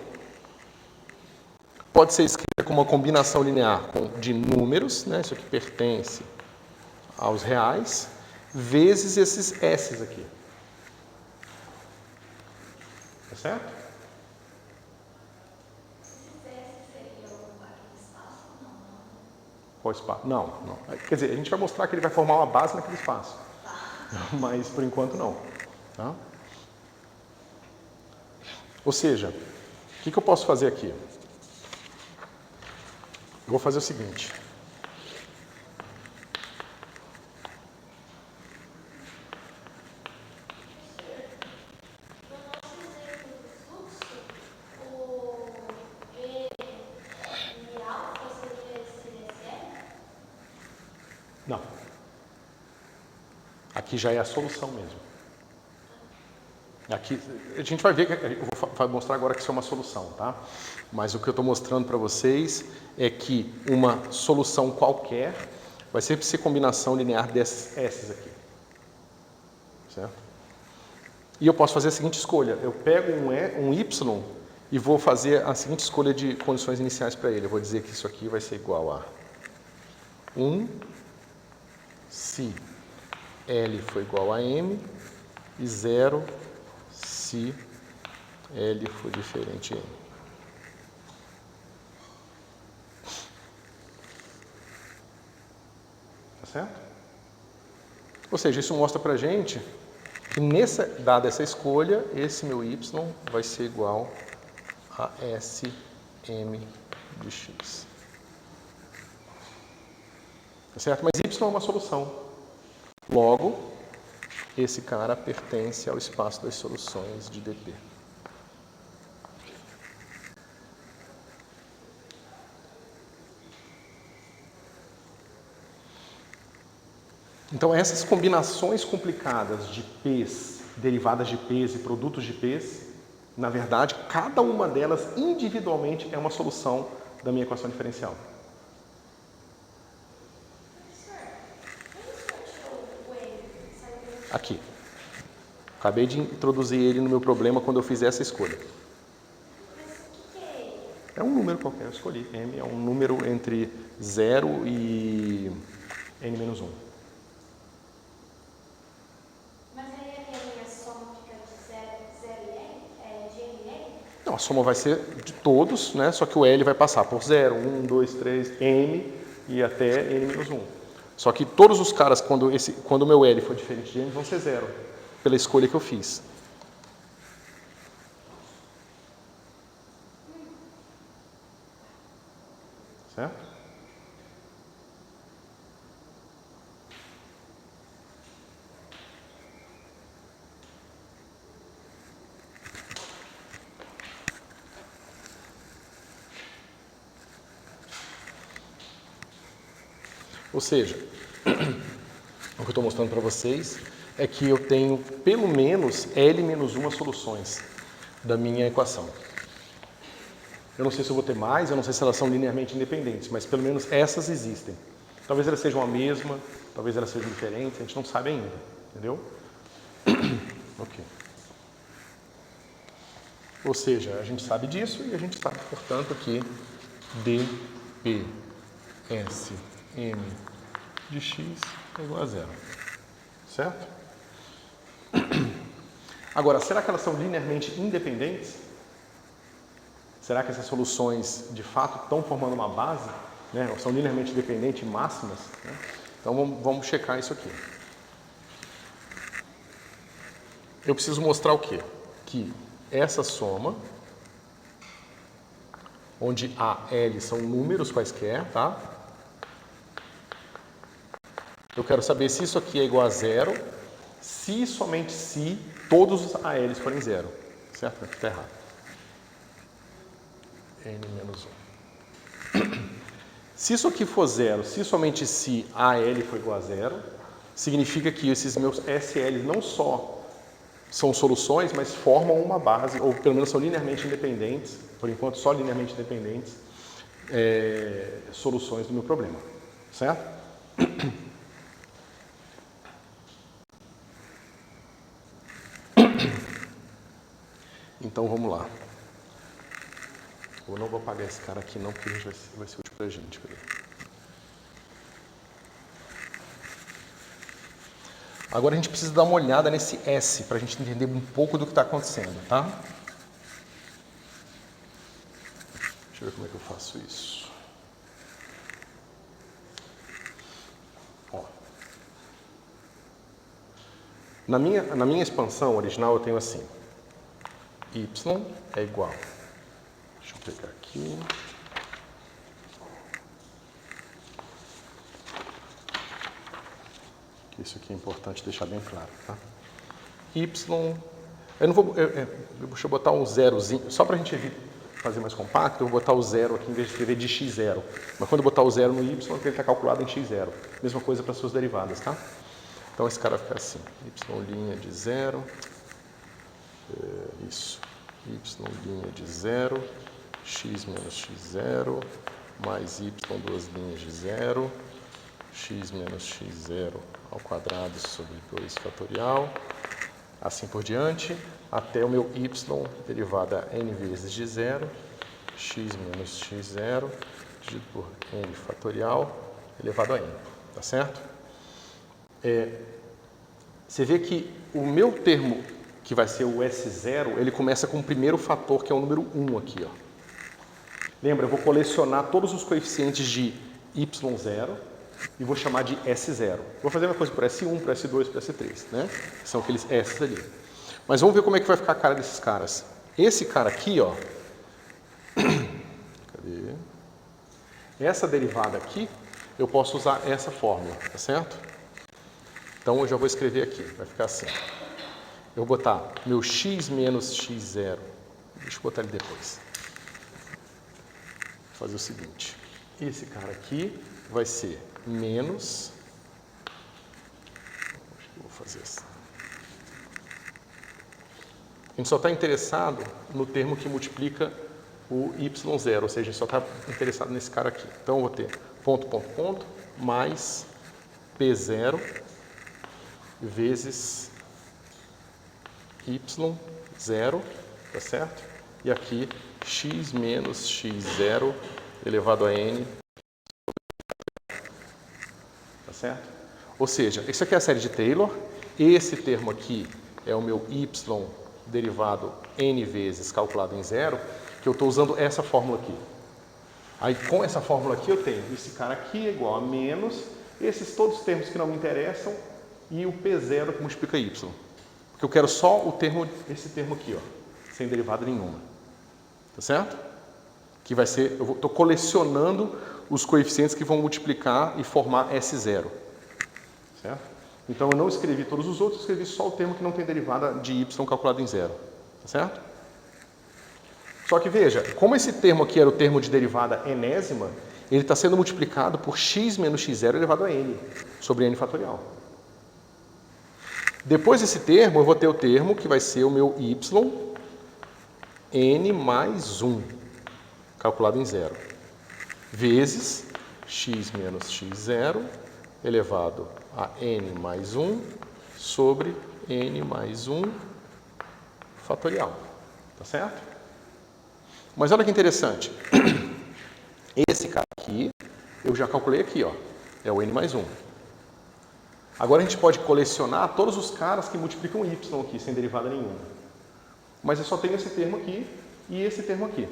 Speaker 1: pode ser escrita como uma combinação linear de números, né? Isso aqui pertence aos reais, vezes esses s's aqui. Tá certo? Qual espaço? Não, não. Quer dizer, a gente vai mostrar que ele vai formar uma base naquele espaço. Mas, por enquanto, não. Tá? Ou seja, o que eu posso fazer aqui? Eu vou fazer o seguinte. Não. Aqui já é a solução mesmo. Aqui, a gente vai ver, eu vou mostrar agora que isso é uma solução, tá? Mas o que eu estou mostrando para vocês é que uma solução qualquer vai sempre ser combinação linear desses S's aqui. Certo? E eu posso fazer a seguinte escolha. Eu pego um Y e vou fazer a seguinte escolha de condições iniciais para ele. Eu vou dizer que isso aqui vai ser igual a 1 se L for igual a M e 0 se L for diferente de M. Tá certo? Ou seja, isso mostra pra gente que dada essa escolha, esse meu Y vai ser igual a SM de X. Tá certo? Mas Y é uma solução. Logo, esse cara pertence ao espaço das soluções de dp. Então, essas combinações complicadas de P's, derivadas de P's e produtos de P's, na verdade, cada uma delas individualmente é uma solução da minha equação diferencial. Aqui. Acabei de introduzir ele no meu problema quando eu fiz essa escolha.
Speaker 2: Mas o que é ele?
Speaker 1: É um número qualquer, eu escolhi. M é um número entre 0 e n-1.
Speaker 2: Mas aí a soma fica de 0 e n? De n e n?
Speaker 1: Não, a soma vai ser de todos, né? Só que o L vai passar por 0, 1, 2, 3, n e até n-1. Só que todos os caras, quando o meu L for diferente de n, vão ser 0, pela escolha que eu fiz. Certo? Ou seja, o que eu estou mostrando para vocês é que eu tenho pelo menos L menos 1 soluções da minha equação. Eu não sei se eu vou ter mais, eu não sei se elas são linearmente independentes, mas pelo menos essas existem. Talvez elas sejam a mesma, talvez elas sejam diferentes, a gente não sabe ainda, entendeu? Ok. Ou seja, a gente sabe disso e a gente sabe, portanto, que d, p, s, m de x é igual a 0. Certo? Agora, será que elas são linearmente independentes? Será que essas soluções, de fato, estão formando uma base? Né? São linearmente independentes máximas? Né? Então, vamos checar isso aqui. Eu preciso mostrar o quê? Que essa soma, onde A e L são números quaisquer, tá? Eu quero saber se isso aqui é igual a 0, se e somente se todos os ALs forem 0. Certo? Aqui está errado. N menos 1. Se isso aqui for 0, se somente se AL for igual a 0, significa que esses meus SLs não só são soluções, mas formam uma base, ou pelo menos são linearmente independentes, por enquanto só linearmente independentes, soluções do meu problema. Certo? Então vamos lá. Eu não vou apagar esse cara aqui não, porque vai ser útil pra gente. Cadê? Agora a gente precisa dar uma olhada nesse S, para a gente entender um pouco do que está acontecendo, tá? Deixa eu ver como é que eu faço isso. Ó. Na minha expansão original eu tenho assim. Y é igual. Deixa eu pegar aqui. Isso aqui é importante deixar bem claro, tá? Y, eu não vou, deixa eu botar um zerozinho, só para a gente fazer mais compacto, eu vou botar o 0 aqui em vez de escrever de x0. Mas quando eu botar o 0 no y, ele está calculado em x0. Mesma coisa para as suas derivadas, tá? Então esse cara fica assim, y' de 0, isso, y' de 0, x menos x0, mais y duas linhas de 0, x menos x0 ao quadrado sobre 2 fatorial, assim por diante, até o meu y derivada n vezes de 0, x menos x0, dividido por n fatorial, elevado a n, tá certo? Você vê que o meu termo, que vai ser o S0, ele começa com o primeiro fator, que é o número 1 aqui, ó. Lembra, eu vou colecionar todos os coeficientes de y0, e vou chamar de S0. Vou fazer a mesma coisa por S1, por S2, por S3, né? São aqueles S ali. Mas vamos ver como é que vai ficar a cara desses caras. Esse cara aqui, ó. Cadê? Essa derivada aqui, eu posso usar essa fórmula, tá certo? Então eu já vou escrever aqui, vai ficar assim. Eu vou botar meu x menos x0. Deixa eu botar ele depois. Vou fazer o seguinte. Esse cara aqui vai ser menos, acho que eu vou fazer assim. A gente só está interessado no termo que multiplica o y0, ou seja, a gente só está interessado nesse cara aqui. Então eu vou ter ponto, ponto, ponto, mais p0 vezes y0, tá certo? E aqui x menos x0 elevado a n. Tá certo? Ou seja, isso aqui é a série de Taylor. Esse termo aqui é o meu y derivado n vezes calculado em zero, que eu estou usando essa fórmula aqui. Aí com essa fórmula aqui eu tenho esse cara aqui é igual a menos esses todos os termos que não me interessam e o P0 que multiplica y. Porque eu quero só o termo, esse termo aqui, ó, sem derivada nenhuma. Tá certo? Que vai ser, eu estou colecionando os coeficientes que vão multiplicar e formar S0. Certo? Então eu não escrevi todos os outros, escrevi só o termo que não tem derivada de y calculado em zero. Tá certo? Só que veja, como esse termo aqui era o termo de derivada enésima, ele está sendo multiplicado por x menos x0 elevado a n, sobre n fatorial. Depois desse termo, eu vou ter o termo que vai ser o meu y, n mais 1, calculado em zero, vezes x menos x0 elevado a n mais 1 sobre n mais 1 fatorial. Tá certo? Mas olha que interessante. Esse cara aqui, eu já calculei aqui, ó, é o n mais 1. Agora a gente pode colecionar todos os caras que multiplicam y aqui, sem derivada nenhuma. Mas eu só tenho esse termo aqui e esse termo aqui.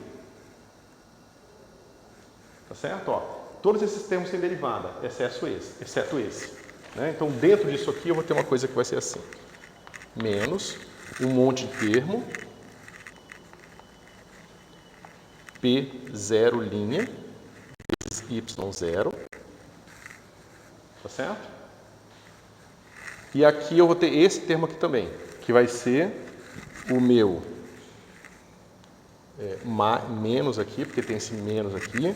Speaker 1: Tá certo? Ó, todos esses termos sem derivada, exceto esse. Né? Então, dentro disso aqui, eu vou ter uma coisa que vai ser assim. Menos um monte de termo, P0', vezes Y0. Tá certo? E aqui eu vou ter esse termo aqui também, que vai ser o meu menos aqui, porque tem esse menos aqui,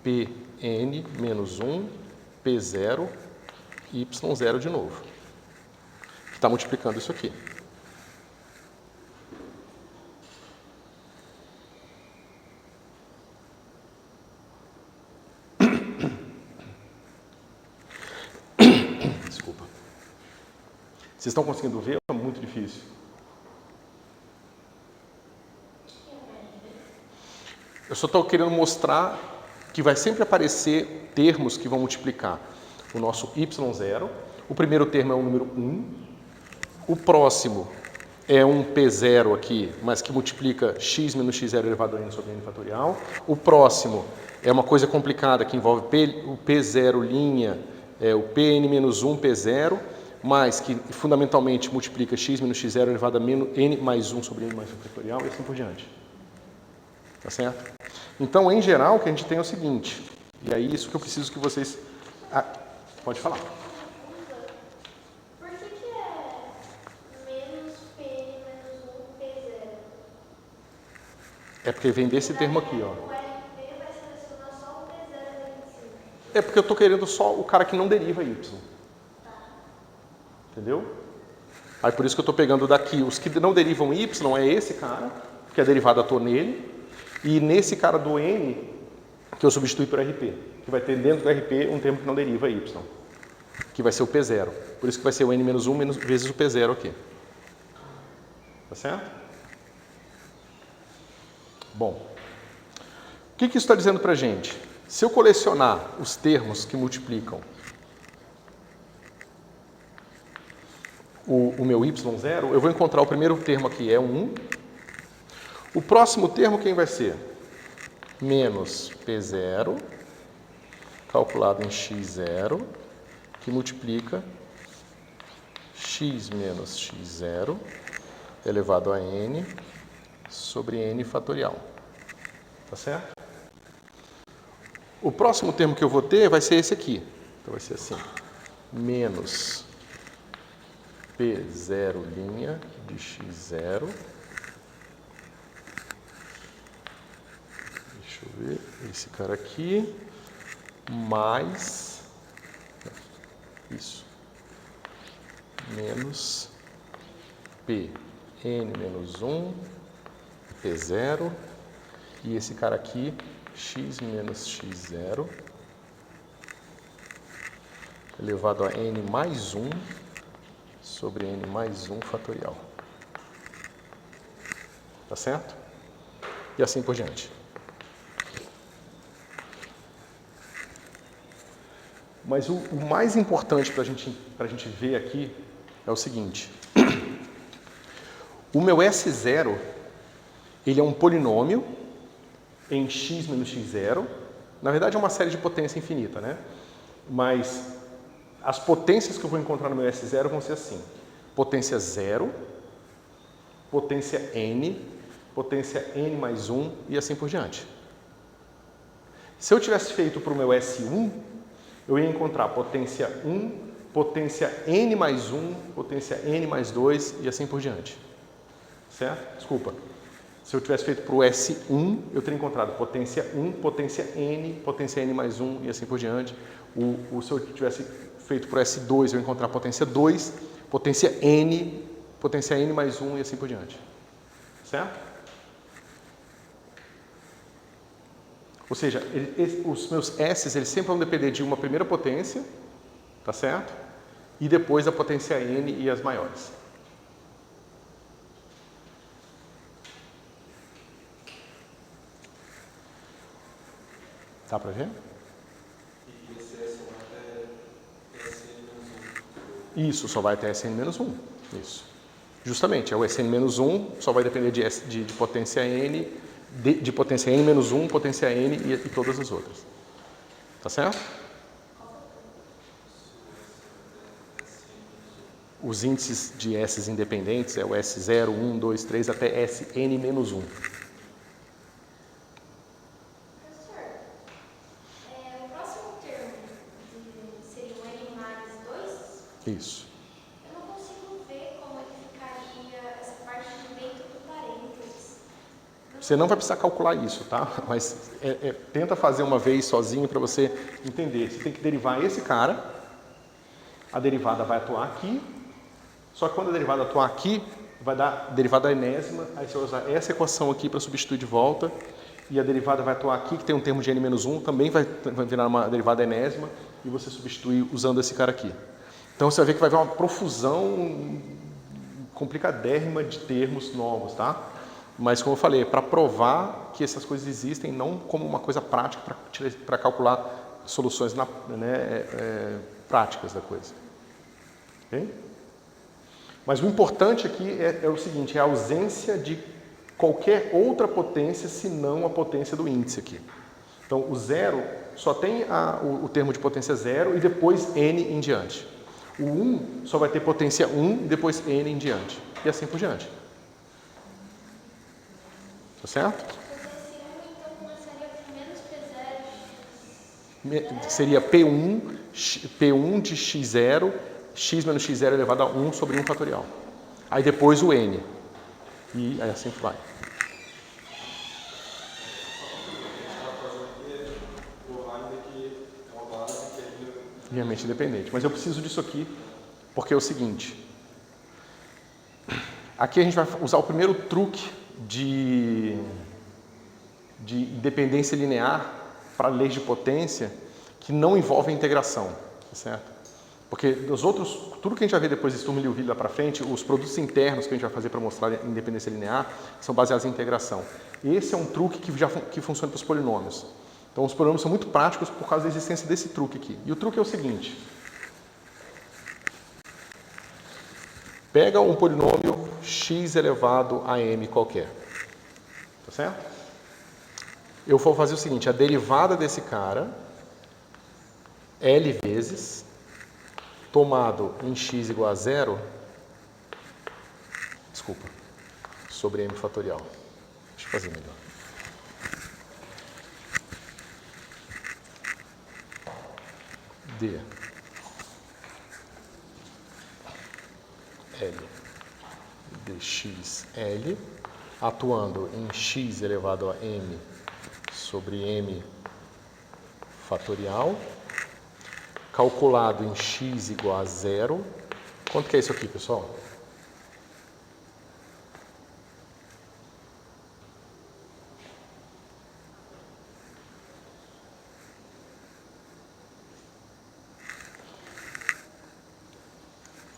Speaker 1: Pn menos 1, P0, Y0 de novo, que está multiplicando isso aqui. Desculpa. Vocês estão conseguindo ver ou é muito difícil? Eu só estou querendo mostrar que vai sempre aparecer termos que vão multiplicar o nosso y0. O primeiro termo é o número 1. O próximo é um P0 aqui, mas que multiplica x menos x0 elevado a n sobre n fatorial. O próximo é uma coisa complicada que envolve o P0', o Pn menos 1 P0, mas que fundamentalmente multiplica x menos x0 elevado a n mais 1 sobre n mais 1 fatorial e assim por diante. Tá certo? Então, em geral, o que a gente tem é o seguinte, e é isso que eu preciso que vocês... pode falar.
Speaker 2: Por que é menos Pn menos 1 P0?
Speaker 1: É porque vem desse termo aqui, ó.
Speaker 2: O RP vai selecionar só o P0 ali em cima.
Speaker 1: É porque eu estou querendo só o cara que não deriva y. Entendeu? Aí por isso que eu estou pegando daqui os que não derivam y, é esse cara, que a derivada estou nele, e nesse cara do n, que eu substituí por RP, que vai ter dentro do RP um termo que não deriva y, que vai ser o P0. Por isso que vai ser o n menos 1 vezes o P0 aqui. Tá certo? Bom, o que isso está dizendo para a gente? Se eu colecionar os termos que multiplicam o meu y0, eu vou encontrar o primeiro termo aqui, é 1. O próximo termo quem vai ser? Menos P0, calculado em x0, que multiplica x menos x0 elevado a n sobre n fatorial. Tá certo? O próximo termo que eu vou ter vai ser esse aqui. Então vai ser assim, menos P0' de x0. Deixa eu ver, esse cara aqui, mais, isso, menos Pn menos 1, P0, e esse cara aqui, x menos x0, elevado a n mais 1, sobre n mais 1 fatorial. Tá certo? e assim por diante. Mas o mais importante para a gente ver aqui é o seguinte. O meu S0, ele é um polinômio em x menos x0. Na verdade, é uma série de potência infinita, né? Mas as potências que eu vou encontrar no meu S0 vão ser assim. Potência 0, potência n, potência n mais 1 e assim por diante. Se eu tivesse feito para o meu S1, eu ia encontrar potência 1, potência n mais 1, potência n mais 2 e assim por diante. Certo? Desculpa. Se eu tivesse feito para o S1, eu teria encontrado potência 1, potência n mais 1 e assim por diante. Se eu tivesse feito para o S2, eu ia encontrar potência 2, potência n mais 1 e assim por diante. Certo? Ou seja, os meus S's eles sempre vão depender de uma primeira potência, tá certo? E depois a potência n e as maiores. Dá para ver?
Speaker 3: E esse S só vai até Sn-1.
Speaker 1: Isso, só vai até Sn-1. Isso. Justamente, é o Sn-1 só vai depender de potência n, de potência n-1, potência n e todas as outras. Tá certo? Os índices de S's independentes é o S0, 1, 2, 3 até Sn-1. Isso.
Speaker 2: Eu não consigo ver como ele ficaria essa parte de dentro do parênteses.
Speaker 1: Você não vai precisar calcular isso, tá? Mas tenta fazer uma vez sozinho para você entender. Você tem que derivar esse cara, a derivada vai atuar aqui, só que quando a derivada atuar aqui, vai dar derivada enésima, aí você vai usar essa equação aqui para substituir de volta, e a derivada vai atuar aqui, que tem um termo de n-1, também vai virar uma derivada enésima, e você substitui usando esse cara aqui. Então você vai ver que vai haver uma profusão complicadérrima de termos novos, tá? Mas como eu falei, é para provar que essas coisas existem, não como uma coisa prática para calcular soluções práticas da coisa. Ok? Mas o importante aqui é o seguinte, é a ausência de qualquer outra potência senão a potência do índice aqui. Então o zero só tem o termo de potência zero e depois n em diante. O 1 só vai ter potência 1 e depois n em diante. E assim por diante. Tá certo?
Speaker 2: Potência 1, então, começaria com menos P0.
Speaker 1: Seria P1 de x0, x menos x0 elevado a 1 sobre 1 fatorial. Aí depois o n. E aí assim vai. Realmente independente. Mas eu preciso disso aqui, porque é o seguinte. Aqui a gente vai usar o primeiro truque de independência linear para leis de potência que não envolve integração, tá certo? Porque os outros, tudo que a gente vai ver depois de Sturm e Liouville lá para frente, os produtos internos que a gente vai fazer para mostrar a independência linear são baseados em integração. Esse é um truque que funciona para os polinômios. Então os polinômios são muito práticos por causa da existência desse truque aqui. E o truque é o seguinte. Pega um polinômio x elevado a m qualquer. Tá certo? Eu vou fazer o seguinte, a derivada desse cara, L vezes, tomado em x igual a zero, desculpa, sobre m fatorial. Deixa eu fazer melhor. D L dxL, atuando em x elevado a m sobre m fatorial, calculado em x igual a zero. Quanto que é isso aqui, pessoal?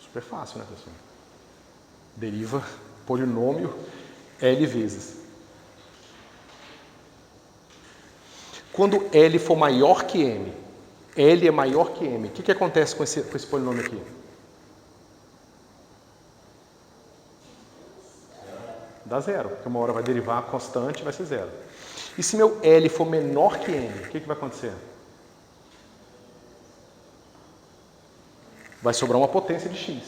Speaker 1: Super fácil, né, pessoal? Deriva polinômio L vezes. Quando L for maior que M, L é maior que M, o que acontece com esse polinômio aqui? Dá zero, porque uma hora vai derivar a constante e vai ser zero. E se meu L for menor que M, o que vai acontecer? Vai sobrar uma potência de x.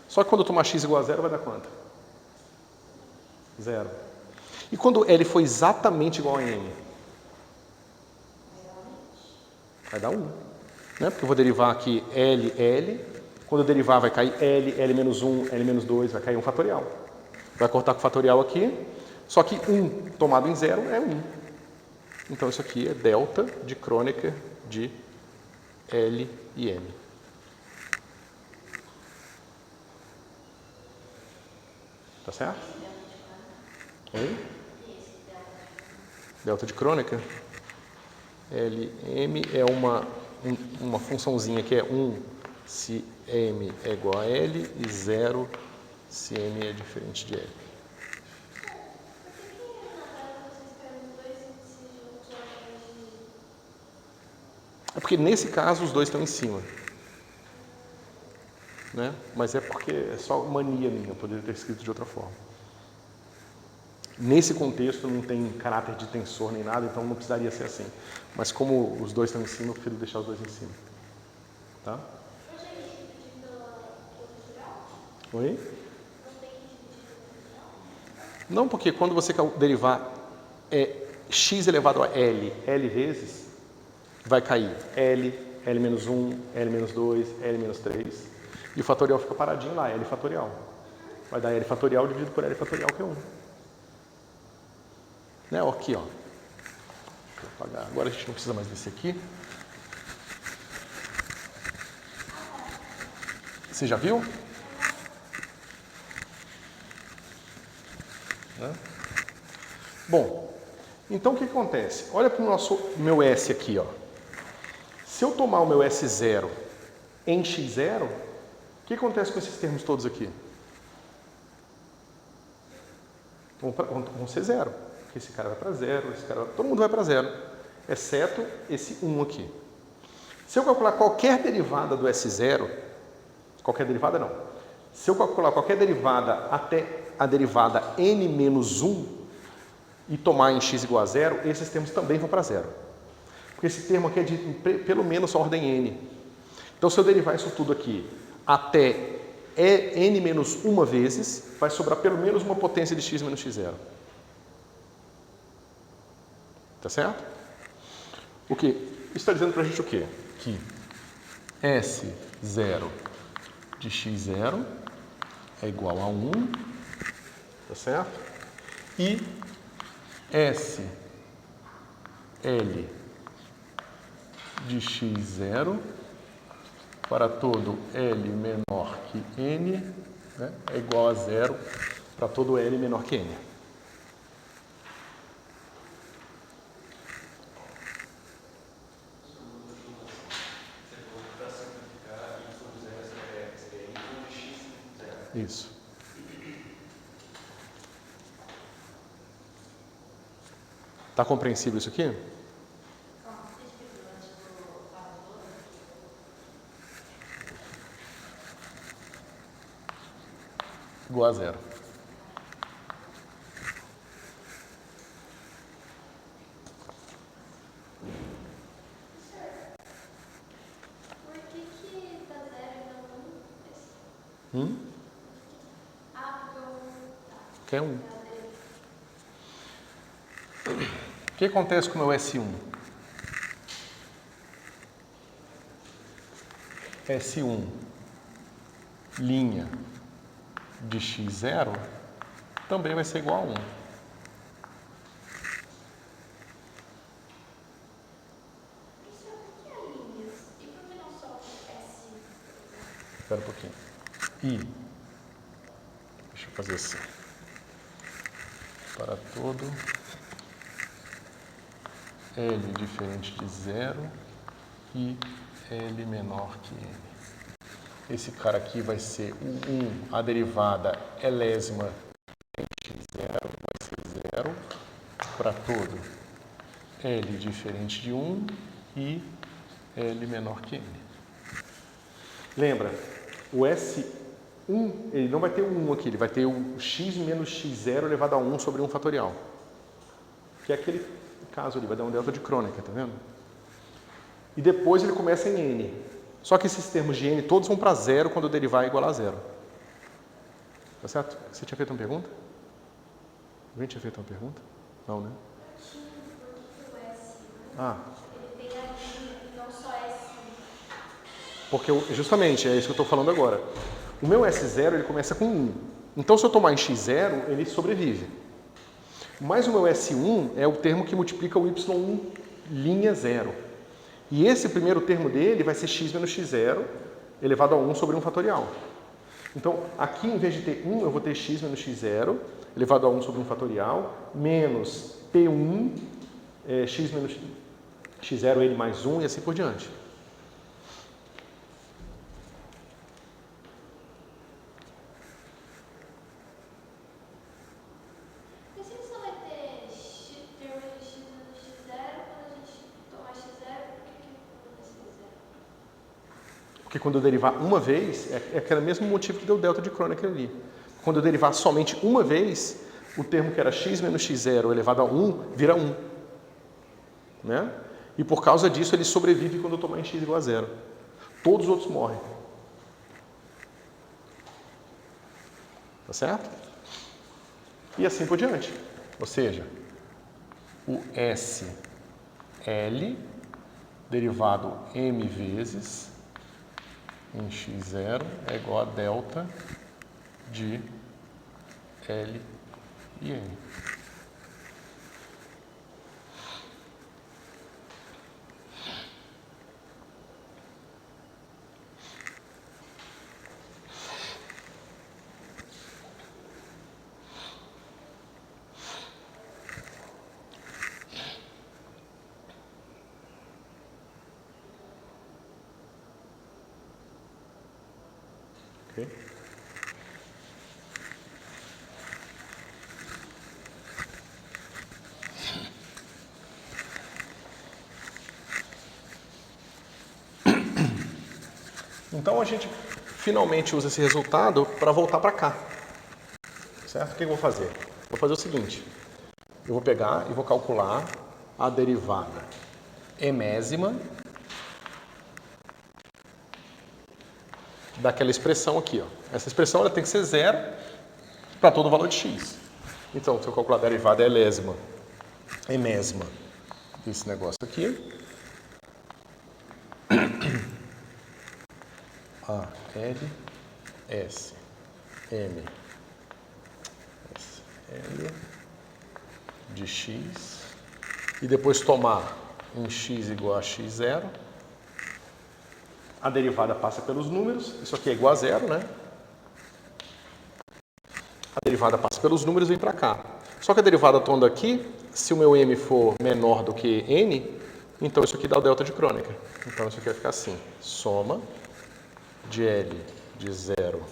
Speaker 1: Só que quando eu tomar x igual a zero, vai dar quanto? Zero. E quando L for exatamente igual a M? Vai dar 1. Né? Porque eu vou derivar aqui L, L. Quando eu derivar, vai cair L, L menos 1, L menos 2, vai cair um fatorial. Vai cortar com o fatorial aqui. Só que 1 tomado em zero é 1. Então isso aqui é delta de Kronecker de L e M. Tá certo? Oi? Delta de Kronecker. LM é uma funçãozinha que é 1 se M é igual a L e 0 se M é diferente de L. É porque nesse caso os dois estão em cima. Né? Mas é porque é só mania minha, eu poderia ter escrito de outra forma. Nesse contexto não tem caráter de tensor nem nada, então não precisaria ser assim. Mas como os dois estão em cima, eu prefiro deixar os dois em cima. Tá? Oi? Não, porque quando você derivar x elevado a L, L vezes, vai cair L, L menos 1, L menos 2, L menos 3. E o fatorial fica paradinho lá, L fatorial. Vai dar L fatorial dividido por L fatorial, que é 1. Né? Aqui, ó. Deixa eu apagar. Agora a gente não precisa mais desse aqui. Você já viu? Né? Bom, então o que acontece? Olha para o meu S aqui, ó. Se eu tomar o meu S0 em x0, o que acontece com esses termos todos aqui? Vão ser zero. Porque esse cara vai para zero, todo mundo vai para zero, exceto esse 1 aqui. Se eu calcular qualquer derivada do S0, qualquer derivada não. Se eu calcular qualquer derivada até a derivada n menos 1 e tomar em x igual a zero, esses termos também vão para zero. Porque esse termo aqui é de pelo menos ordem n. Então, se eu derivar isso tudo aqui até n menos 1 vezes, vai sobrar pelo menos uma potência de x menos x0. Tá certo? O que? Isso está dizendo para a gente o quê? Que S0 de x0 é igual a 1, tá certo? E SL de x0 para todo L menor que N, né, é igual a 0 para todo L menor que N. Isso. Tá compreensível isso aqui? Igual a zero.
Speaker 2: Por que dá zero e não 1? Ah, porque
Speaker 1: Que é 1. O que acontece com o meu S1? S1, linha de x0, também vai ser igual a 1. Espera um pouquinho. I. Deixa eu fazer assim. Para todo L diferente de 0 e L menor que N. Esse cara aqui vai ser o 1, a derivada elésima de x0 vai ser 0 para todo L diferente de 1 e L menor que N. Lembra, o S1, ele não vai ter o 1 aqui, ele vai ter o x menos x0 elevado a 1 sobre 1 fatorial. Que é aquele caso ali, vai dar um delta de Kronecker, tá vendo? E depois ele começa em N. Só que esses termos de N todos vão para zero quando derivar é igual a zero. Tá certo? Você tinha feito uma pergunta? Alguém tinha feito uma pergunta? Não, né? Ah.
Speaker 2: Ele tem a linha e não só S.
Speaker 1: Porque, justamente, é isso que eu estou falando agora. O meu S0, ele começa com 1. Então, se eu tomar em x0, ele sobrevive. Mas o meu S1 é o termo que multiplica o y1 linha 0. E esse primeiro termo dele vai ser x menos x0 elevado a 1 sobre 1 fatorial. Então, aqui, em vez de ter 1, eu vou ter x menos x0 elevado a 1 sobre 1 fatorial, menos P1, x menos x0, ele mais 1 e assim por diante.
Speaker 2: E se só vai ter termo de x menos x0 quando a gente tomar x0, por que não vai ser zero?
Speaker 1: Porque quando eu derivar uma vez, é aquele mesmo motivo que deu o delta de Kronecker ali. Quando eu derivar somente uma vez, o termo que era x menos x0 elevado a 1 vira 1. Né? E por causa disso ele sobrevive quando eu tomar em x igual a 0. Todos os outros morrem. Tá certo? E assim por diante. Ou seja, o SL derivado m vezes em x0 é igual a delta de L e N. Ok? Então a gente finalmente usa esse resultado para voltar para cá. Certo? O que eu vou fazer? Vou fazer o seguinte. Eu vou pegar e vou calcular a derivada emésima daquela expressão aqui. Ó. Essa expressão ela tem que ser zero para todo valor de x. Então, se eu calcular a derivada emésima desse negócio aqui, A, L, S, M, S, L de x, e depois tomar em x igual a x0, a derivada passa pelos números, isso aqui é igual a zero, né? A derivada passa pelos números e vem para cá. Só que a derivada toda aqui, se o meu m for menor do que n, então isso aqui dá o delta de Kronecker. Então isso aqui vai ficar assim, soma de L de 0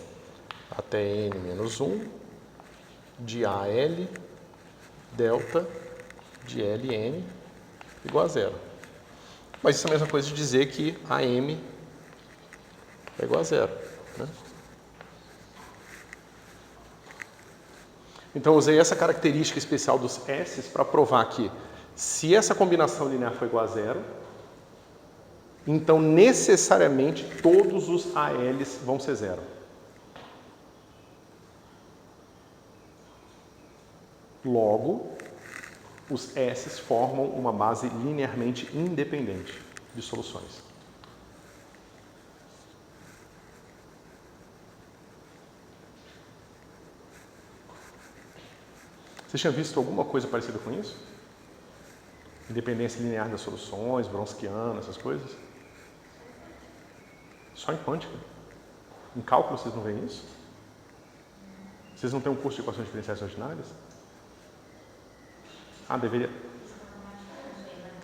Speaker 1: até n menos 1, de AL, delta de LN igual a zero. Mas isso é a mesma coisa de dizer que AM é igual a zero. Né? Então eu usei essa característica especial dos S's para provar que se essa combinação linear for igual a zero, então necessariamente todos os ALs vão ser zero. Logo, os S's formam uma base linearmente independente de soluções. Você tinha visto alguma coisa parecida com isso? Independência linear das soluções, Wronskiana, essas coisas? Só em quântica. Em cálculo vocês não veem isso? Vocês não têm um curso de equações diferenciais ordinárias? Ah, deveria.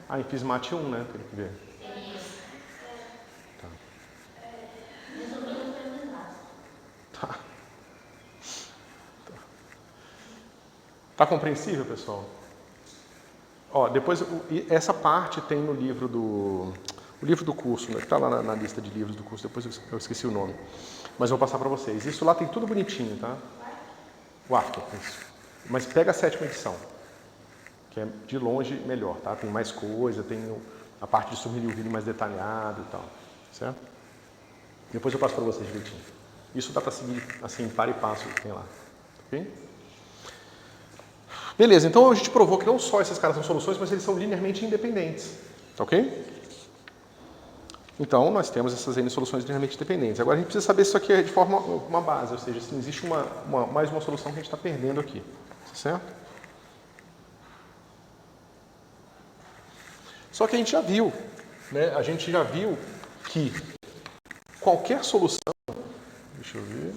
Speaker 1: Ah, em Fismat 1, né? Tem que ver. Tá. Tá compreensível, pessoal? Ó, depois, essa parte tem no livro do... O livro do curso, né, que está lá na lista de livros do curso, depois eu esqueci o nome. Mas eu vou passar para vocês. Isso lá tem tudo bonitinho, tá? O Arthur, isso. Mas pega a 7ª edição, que é de longe melhor, tá? Tem mais coisa, tem a parte de sumir e o vídeo mais detalhado e tal, certo? Depois eu passo para vocês direitinho. Isso dá para seguir, assim, para e passo que tem lá, ok? Beleza, então a gente provou que não só esses caras são soluções, mas eles são linearmente independentes, ok? Então, nós temos essas N soluções linearmente dependentes. Agora, a gente precisa saber se isso aqui é de forma uma base, ou seja, se não existe mais uma solução que a gente está perdendo aqui. Certo? Só que a gente já viu, né? A gente já viu que qualquer solução... Deixa eu ver...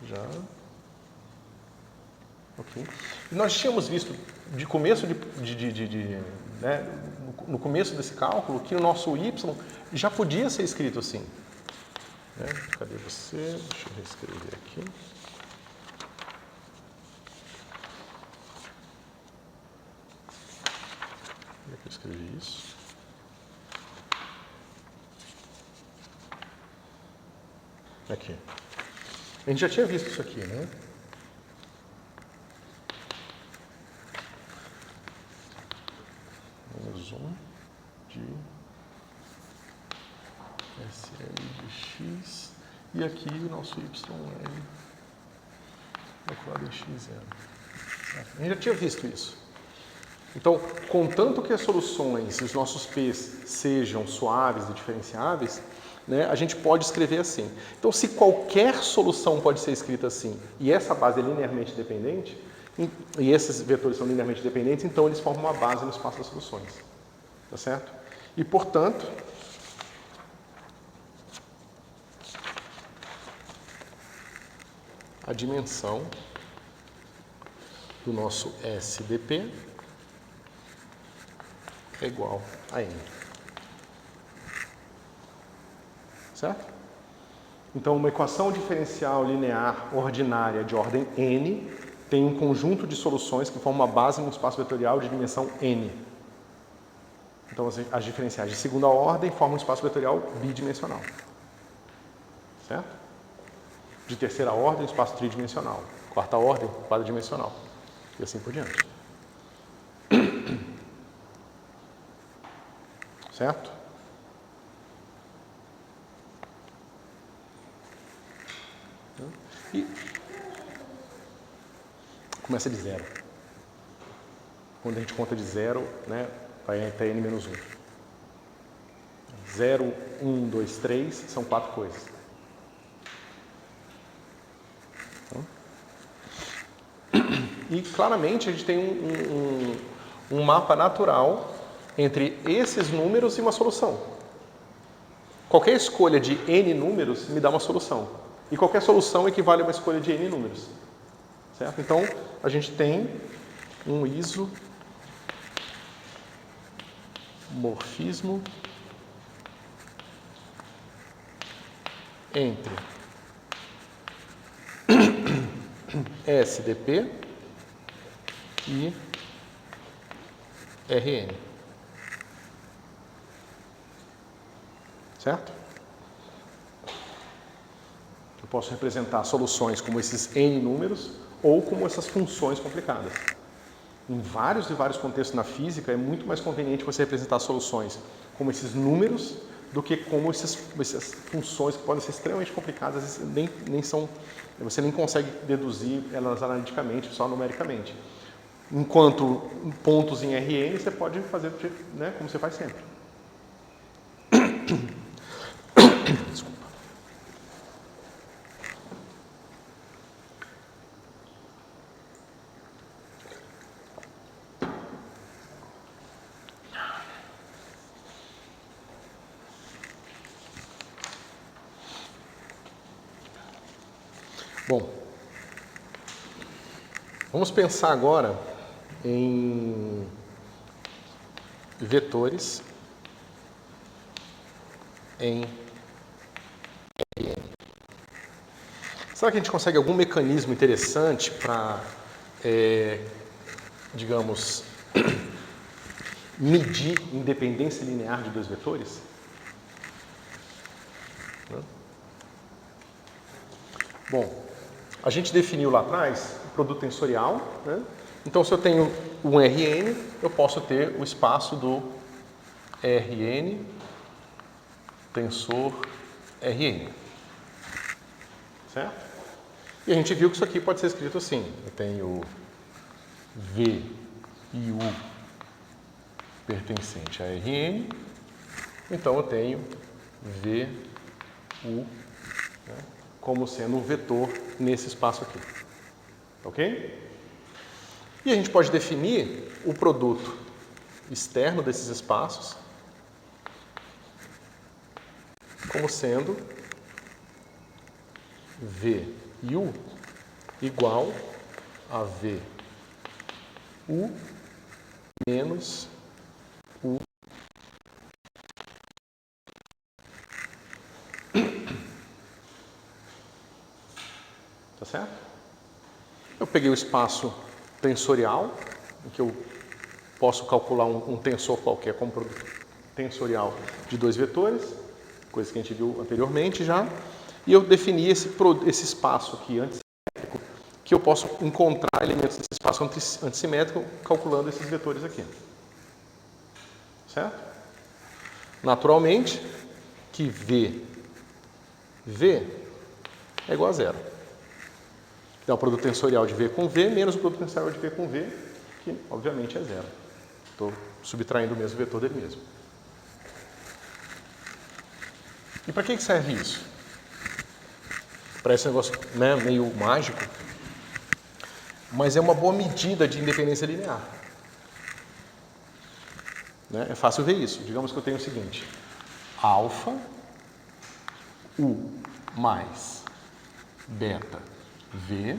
Speaker 1: Já... Ok. E nós tínhamos visto de começo né, no começo desse cálculo que o nosso y já podia ser escrito assim. Né? Cadê você? Deixa eu reescrever aqui. Como é que eu escrevi isso? Aqui. A gente já tinha visto isso aqui, né? Menos 1 de SL de x. E aqui o nosso YL calculado em x0. A gente já tinha visto isso. Então, contanto que as soluções e os nossos P's sejam suaves e diferenciáveis, né, a gente pode escrever assim. Então, se qualquer solução pode ser escrita assim, e essa base é linearmente dependente, e esses vetores são linearmente dependentes, então eles formam uma base no espaço das soluções. Tá certo? E, portanto, a dimensão do nosso SDP é igual a N. Certo? Então, uma equação diferencial linear ordinária de ordem N tem um conjunto de soluções que formam uma base num espaço vetorial de dimensão N. Então, as diferenciais de segunda ordem formam um espaço vetorial bidimensional. Certo? De terceira ordem, um espaço tridimensional. Quarta ordem, quadridimensional. E assim por diante. Certo? E começa de zero. Quando a gente conta de zero, né, vai até n menos 1. 0, 1, 2, 3 são 4 coisas. E claramente a gente tem um mapa natural entre esses números e uma solução. Qualquer escolha de n números me dá uma solução. E qualquer solução equivale a uma escolha de n números. Certo? Então, a gente tem um isomorfismo entre SDP e Rn. Certo? Eu posso representar soluções como esses n números ou como essas funções complicadas. Em vários e vários contextos na física, é muito mais conveniente você representar soluções como esses números do que como essas funções que podem ser extremamente complicadas, às vezes nem são, você nem consegue deduzir elas analiticamente, só numericamente. Enquanto pontos em Rn você pode fazer, né, como você faz sempre. Desculpa. Bom, vamos pensar agora em vetores em Rn. Será que a gente consegue algum mecanismo interessante para digamos, medir independência linear de dois vetores? Bom, a gente definiu lá atrás o produto tensorial, né? Então, se eu tenho um Rn, eu posso ter o espaço do Rn tensor Rn. Certo? E a gente viu que isso aqui pode ser escrito assim. Eu tenho V e U pertencente a Rn, então eu tenho V, U, né, como sendo um vetor nesse espaço aqui. Ok? E a gente pode definir o produto externo desses espaços como sendo V e U igual a V U menos U. Tá certo? Eu peguei o espaço tensorial, em que eu posso calcular um tensor qualquer como produto tensorial de dois vetores, coisa que a gente viu anteriormente já, e eu defini esse espaço aqui antissimétrico, que eu posso encontrar elementos desse espaço antissimétrico calculando esses vetores aqui. Certo? Naturalmente, que V é igual a zero. Então, o produto tensorial de V com V menos o produto tensorial de V com V, que obviamente é zero. Estou subtraindo o mesmo vetor dele mesmo. E para que serve isso? Para esse negócio, né, meio mágico, mas é uma boa medida de independência linear. Né? É fácil ver isso. Digamos que eu tenho o seguinte: alfa U mais beta V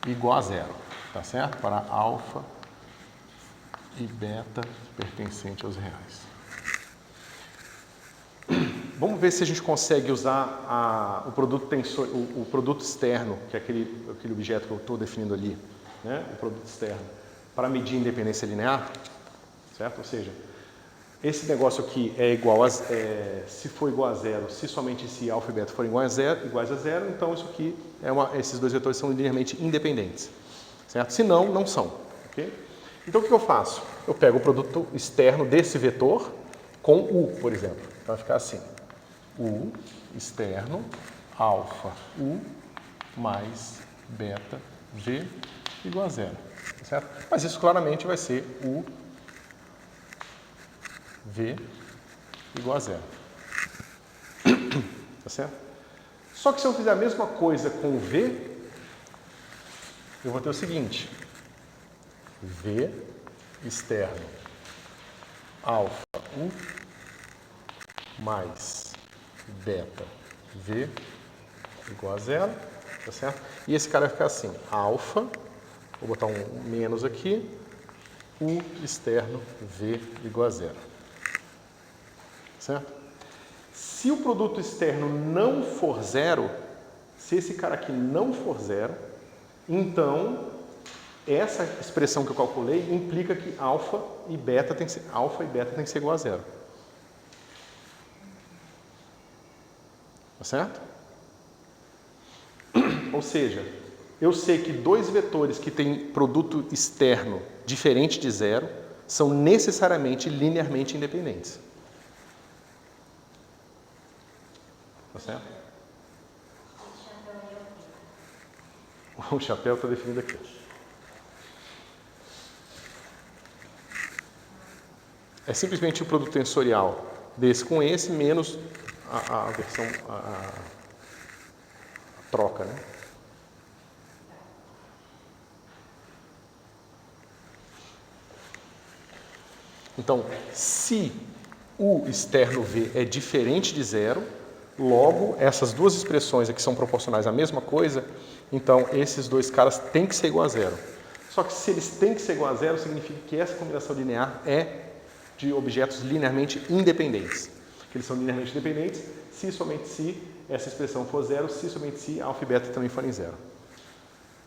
Speaker 1: igual a zero, tá certo? Para alfa e beta pertencente aos reais. Vamos ver se a gente consegue usar o produto externo, que é aquele objeto que eu estou definindo ali, né? O produto externo, para medir independência linear, certo? Ou seja, esse negócio aqui é igual a, se for igual a zero, se somente se alfa e beta forem iguais a zero, então isso aqui esses dois vetores são linearmente independentes, certo? Se não, não são, ok? Então o que eu faço? Eu pego o produto externo desse vetor com U, por exemplo. Então vai ficar assim: U externo alfa U mais beta V igual a zero, certo? Mas isso claramente vai ser U V igual a zero. Tá certo? Só que se eu fizer a mesma coisa com o V, eu vou ter o seguinte: V externo alfa U mais beta V igual a zero, tá certo? E esse cara vai ficar assim: alfa, vou botar um menos aqui, U externo V igual a zero. Certo? Se o produto externo não for zero, se esse cara aqui não for zero, então essa expressão que eu calculei implica que alfa e beta tem que ser igual a zero. Tá certo? Ou seja, eu sei que dois vetores que têm produto externo diferente de zero são necessariamente linearmente independentes. Tá certo? O chapéu está definido aqui. É simplesmente o produto tensorial desse com esse menos a versão, a troca, né? Então, se o externo V é diferente de zero, logo essas duas expressões aqui são proporcionais à mesma coisa, então esses dois caras têm que ser igual a zero. Só que se eles têm que ser igual a zero, significa que essa combinação linear é de objetos linearmente independentes. Que eles são linearmente independentes se somente se essa expressão for zero, se somente se alfa e beta também forem zero.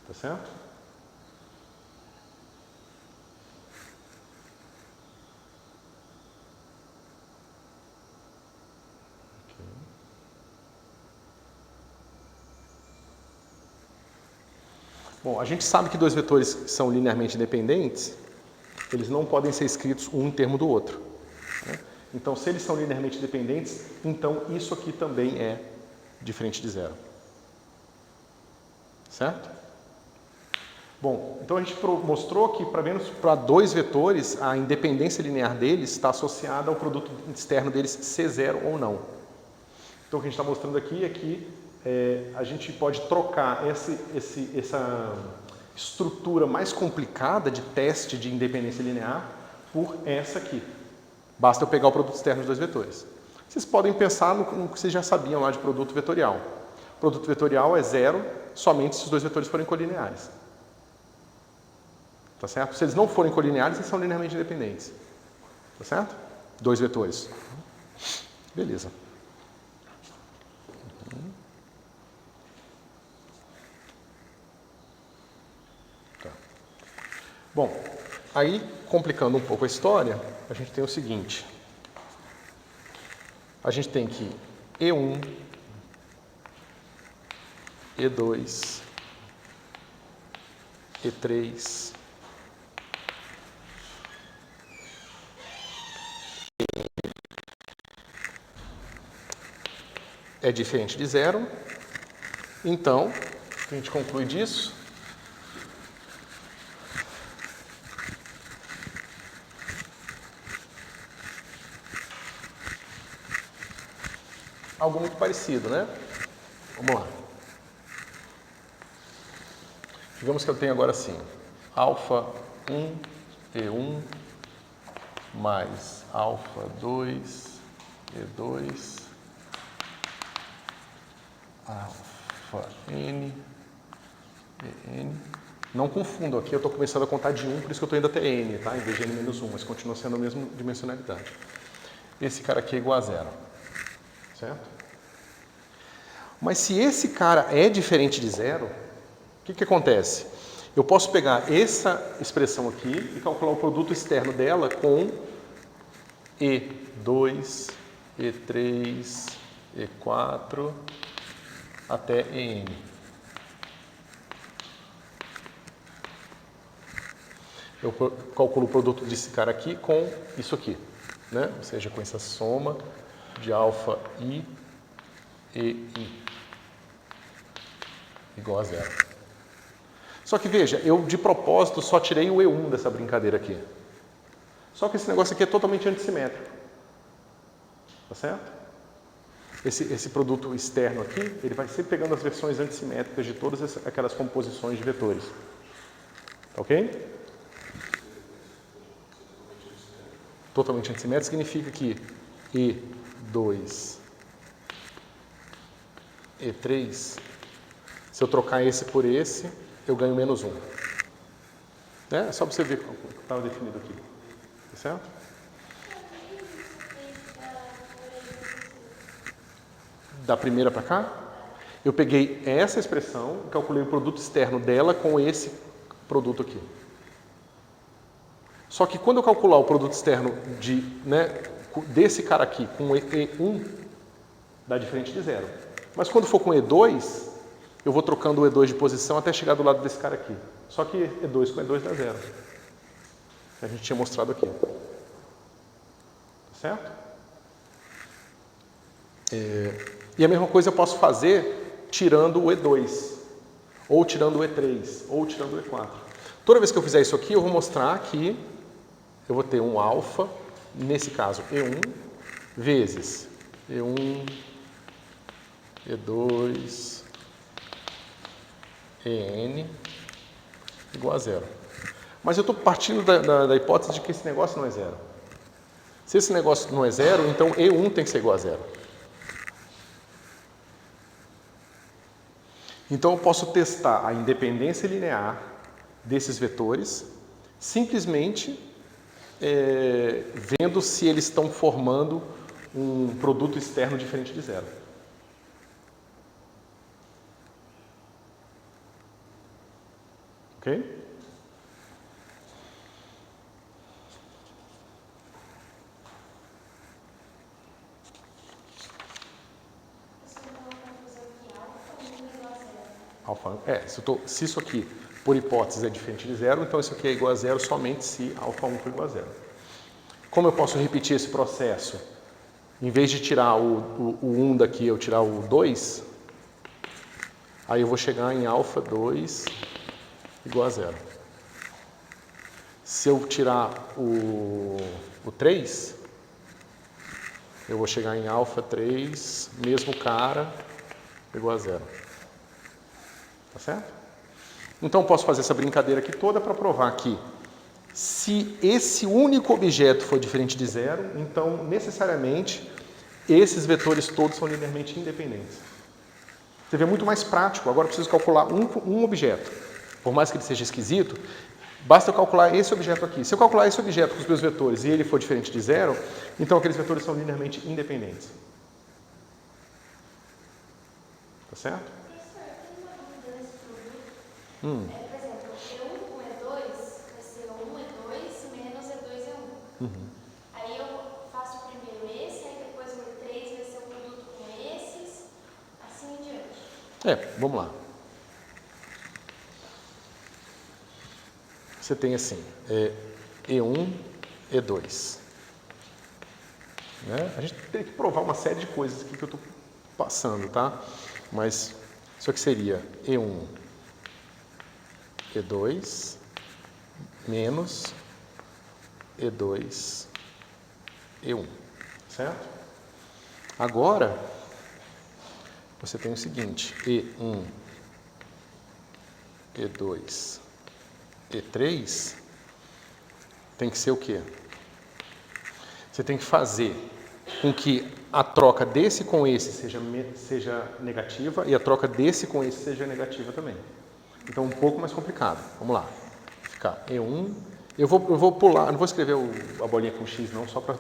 Speaker 1: Tá certo? Bom, a gente sabe que dois vetores são linearmente independentes, eles não podem ser escritos um em termo do outro, né? Então, se eles são linearmente dependentes, então isso aqui também é diferente de zero. Certo? Bom, então a gente mostrou que para dois vetores, a independência linear deles está associada ao produto externo deles ser zero ou não. Então o que a gente está mostrando aqui é que a gente pode trocar essa estrutura mais complicada de teste de independência linear por essa aqui. Basta eu pegar o produto externo dos dois vetores. Vocês podem pensar no que vocês já sabiam lá de produto vetorial. O produto vetorial é zero somente se os dois vetores forem colineares. Tá certo? Se eles não forem colineares, eles são linearmente independentes. Tá certo? Dois vetores. Beleza. Tá. Bom, aí, complicando um pouco a história, a gente tem o seguinte. A gente tem que E1, E2, E3, é diferente de zero. Então, a gente conclui disso. Algo muito parecido, né? Vamos lá. Digamos que eu tenho agora assim, alfa 1, E1, mais alfa 2, E2, alfa N, EN. Não confundam, aqui eu estou começando a contar de 1, por isso que eu estou indo até N, tá? Em vez de N menos 1, mas continua sendo a mesma dimensionalidade. Esse cara aqui é igual a zero, certo? Mas se esse cara é diferente de zero, o que acontece? Eu posso pegar essa expressão aqui e calcular o produto externo dela com E2, E3, E4 até EN. Eu calculo o produto desse cara aqui com isso aqui, né? Ou seja, com essa soma de alfa I e I igual a zero. Só que veja, eu de propósito só tirei o E1 dessa brincadeira aqui. Só que esse negócio aqui é totalmente antissimétrico. Tá certo? Esse produto externo aqui, ele vai sempre pegando as versões antissimétricas de todas aquelas composições de vetores. Ok? Totalmente antissimétrico significa que E2, E3, se eu trocar esse por esse, eu ganho menos 1. É só para você ver como estava definido aqui. Tá certo? Da primeira para cá, eu peguei essa expressão e calculei o produto externo dela com esse produto aqui. Só que quando eu calcular o produto externo desse cara aqui com E1, dá diferente de zero. Mas quando for com E2, eu vou trocando o E2 de posição até chegar do lado desse cara aqui. Só que E2 com E2 dá zero. Que a gente tinha mostrado aqui. Tá certo? E a mesma coisa eu posso fazer tirando o E2, ou tirando o E3, ou tirando o E4. Toda vez que eu fizer isso aqui, eu vou mostrar que eu vou ter um alfa, nesse caso E1, vezes E1, E2, EN, igual a zero. Mas eu estou partindo da hipótese de que esse negócio não é zero. Se esse negócio não é zero, então E1 tem que ser igual a zero. Então eu posso testar a independência linear desses vetores simplesmente vendo se eles estão formando um produto externo diferente de zero. Ok? Alfa, se isso aqui por hipótese, é diferente de zero, então isso aqui é igual a zero somente se alfa 1 for igual a zero. Como eu posso repetir esse processo? Em vez de tirar o 1 daqui, eu tirar o 2, aí eu vou chegar em alfa 2 igual a zero. Se eu tirar o 3, eu vou chegar em alfa 3, mesmo cara, igual a zero. Tá certo? Então eu posso fazer essa brincadeira aqui toda para provar que se esse único objeto for diferente de zero, então necessariamente esses vetores todos são linearmente independentes. Você vê muito mais prático, agora eu preciso calcular um objeto. Por mais que ele seja esquisito, basta eu calcular esse objeto aqui. Se eu calcular esse objeto com os meus vetores e ele for diferente de zero, então aqueles vetores são linearmente independentes. Tá certo?
Speaker 2: Professor, tem uma dúvida nesse produto. Por exemplo, E1 com E2 vai ser O1 E2 menos E2 E1. Aí eu faço primeiro esse, aí depois o E3 vai ser o produto com esses, assim em diante.
Speaker 1: Vamos lá. Você tem assim, E1, E2. Né? A gente tem que provar uma série de coisas aqui que eu estou passando, tá? Mas isso aqui seria E1, E2, menos E2, E1. Certo? Agora, você tem o seguinte, E1, E2, E3 tem que ser o quê? Você tem que fazer com que a troca desse com esse seja negativa e a troca desse com esse seja negativa também. Então, um pouco mais complicado. Vamos lá. Vai ficar E1. Eu vou pular, não vou escrever a bolinha com X não, só para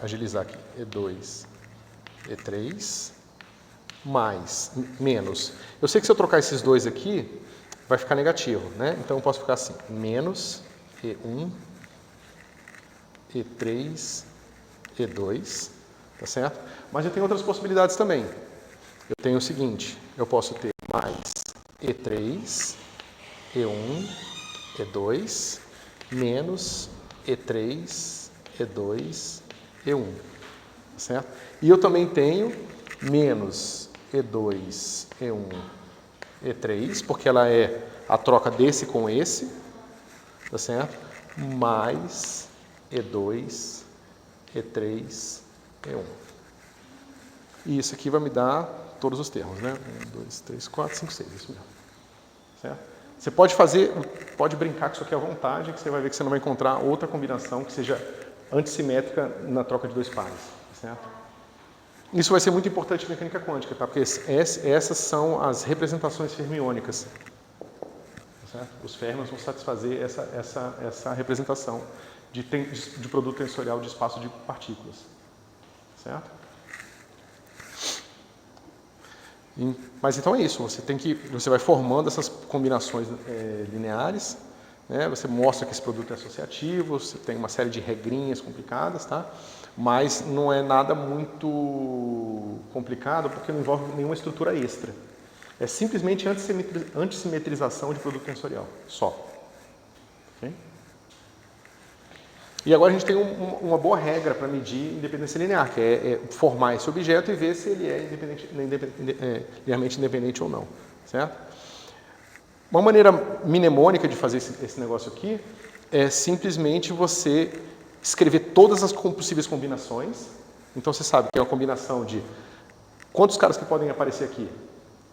Speaker 1: agilizar aqui. E2, E3, mais, menos. Eu sei que se eu trocar esses dois aqui, vai ficar negativo, né? Então, eu posso ficar assim, menos E1, E3, E2, tá certo? Mas eu tenho outras possibilidades também. Eu tenho o seguinte, eu posso ter mais E3, E1, E2, menos E3, E2, E1, tá certo? E eu também tenho menos E2, E1, E3, porque ela é a troca desse com esse, tá certo? Mais E2, E3, E1. E isso aqui vai me dar todos os termos, né? 1, 2, 3, 4, 5, 6, isso mesmo. Certo? Você pode brincar com isso aqui à vontade, que você vai ver que você não vai encontrar outra combinação que seja antissimétrica na troca de dois pares. Certo? Isso vai ser muito importante em mecânica quântica, tá? Porque essas são as representações fermiônicas. Certo? Os férmions vão satisfazer essa representação de produto tensorial de espaço de partículas. Certo? Mas então é isso, você vai formando essas combinações lineares, né? Você mostra que esse produto é associativo, você tem uma série de regrinhas complicadas, tá? Mas não é nada muito complicado porque não envolve nenhuma estrutura extra. É simplesmente antissimetrização de produto tensorial, só. Okay? E agora a gente tem uma boa regra para medir independência linear, que é formar esse objeto e ver se ele é linearmente independente ou não. Certo? Uma maneira mnemônica de fazer esse negócio aqui é simplesmente você escrever todas as possíveis combinações. Então você sabe que é uma combinação de quantos caras que podem aparecer aqui?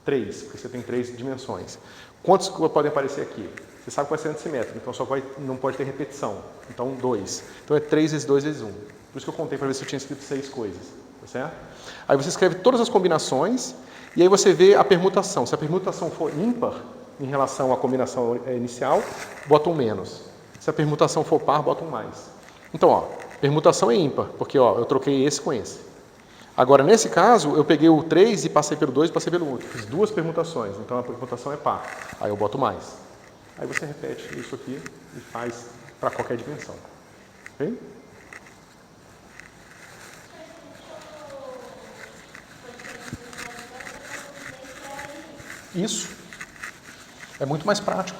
Speaker 1: 3, porque você tem 3 dimensões. Quantos podem aparecer aqui? Você sabe que vai ser antissimétrico, então não pode ter repetição. Então, 2. Então, é 3 vezes 2 vezes 1. Por isso que eu contei para ver se eu tinha escrito 6 coisas. Tá certo? Aí você escreve todas as combinações e aí você vê a permutação. Se a permutação for ímpar em relação à combinação inicial, bota um menos. Se a permutação for par, bota um mais. Então, ó, permutação é ímpar, porque ó, eu troquei esse com esse. Agora, nesse caso, eu peguei o 3 e passei pelo 2 e passei pelo 1. Fiz 2 permutações, então a permutação é par. Aí eu boto mais. Aí você repete isso aqui e faz para qualquer dimensão. Ok? Isso. É muito mais prático.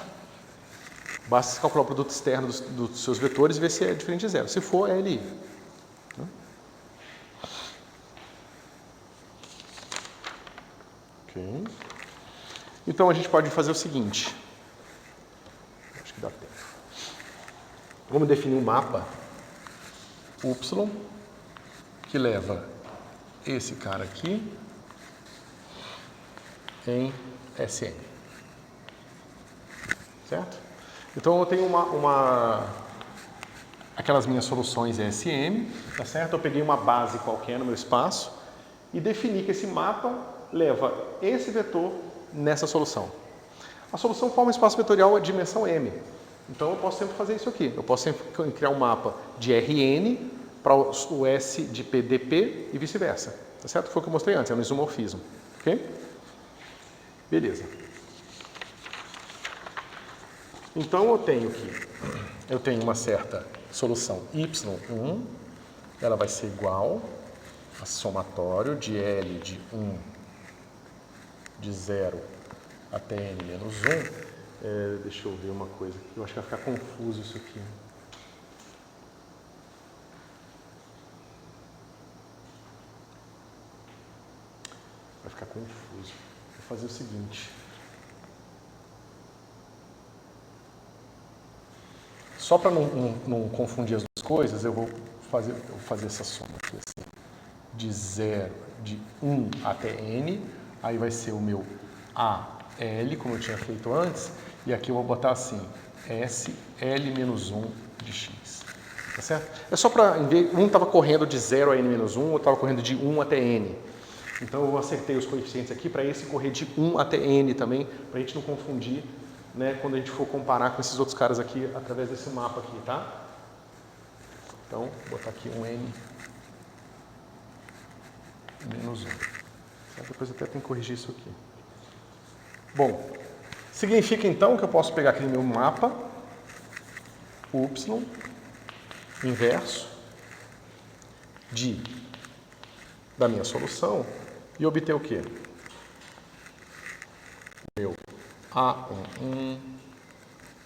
Speaker 1: Basta calcular o produto externo dos seus vetores e ver se é diferente de zero. Se for, é LI. Ok. Então a gente pode fazer o seguinte. Acho que dá tempo. Vamos definir um mapa Y que leva esse cara aqui em SM. Certo? Então eu tenho aquelas minhas soluções em SM, tá certo? Eu peguei uma base qualquer no meu espaço e defini que esse mapa leva esse vetor nessa solução. A solução forma um espaço vetorial de dimensão M. Então eu posso sempre fazer isso aqui. Eu posso sempre criar um mapa de Rn para o S de PDP e vice-versa. Tá certo? Foi o que eu mostrei antes, é um isomorfismo. Ok? Beleza. Então eu tenho uma certa solução y1, ela vai ser igual a somatório de L de 1 de 0 até n menos 1. Deixa eu ver uma coisa aqui, eu acho que vai ficar confuso isso aqui. Vai ficar confuso. Vou fazer o seguinte. Só para não confundir as duas coisas, eu vou fazer essa soma aqui assim. De 1 até n, aí vai ser o meu AL, como eu tinha feito antes, e aqui eu vou botar assim, SL menos 1 de x. Tá certo? É só para, um estava correndo de 0 a n menos 1, outro estava correndo de 1 até n. Então eu acertei os coeficientes aqui para esse correr de 1 até n também, para a gente não confundir, né, quando a gente for comparar com esses outros caras aqui através desse mapa aqui, tá? Então, vou botar aqui um n menos 1. Depois eu até tenho que corrigir isso aqui. Bom, significa então que eu posso pegar aquele meu mapa, y, inverso, da minha solução, e obter o quê? Meu A11,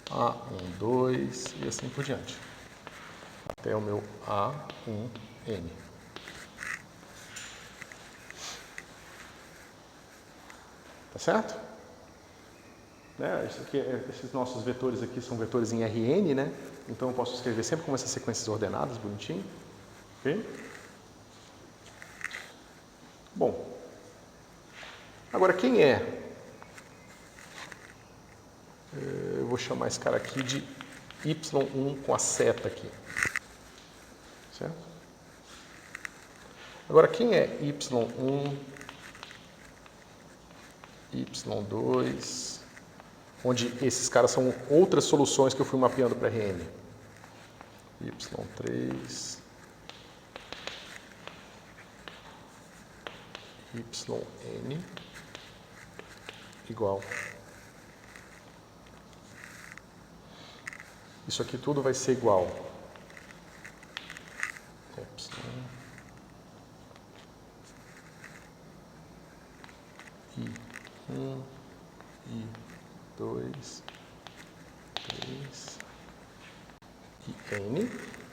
Speaker 1: A12 e assim por diante. Até o meu A1N. Tá certo? Né? Isso aqui, esses nossos vetores aqui são vetores em Rn, né? Então eu posso escrever sempre com essas sequências ordenadas, bonitinho. Ok? Bom. Agora, quem é? Eu vou chamar esse cara aqui de y1 com a seta aqui. Certo? Agora, quem é y1, y2, onde esses caras são outras soluções que eu fui mapeando para Rn. y3, yn igual. Isso aqui tudo vai ser igual. I1, I2, 3 e N.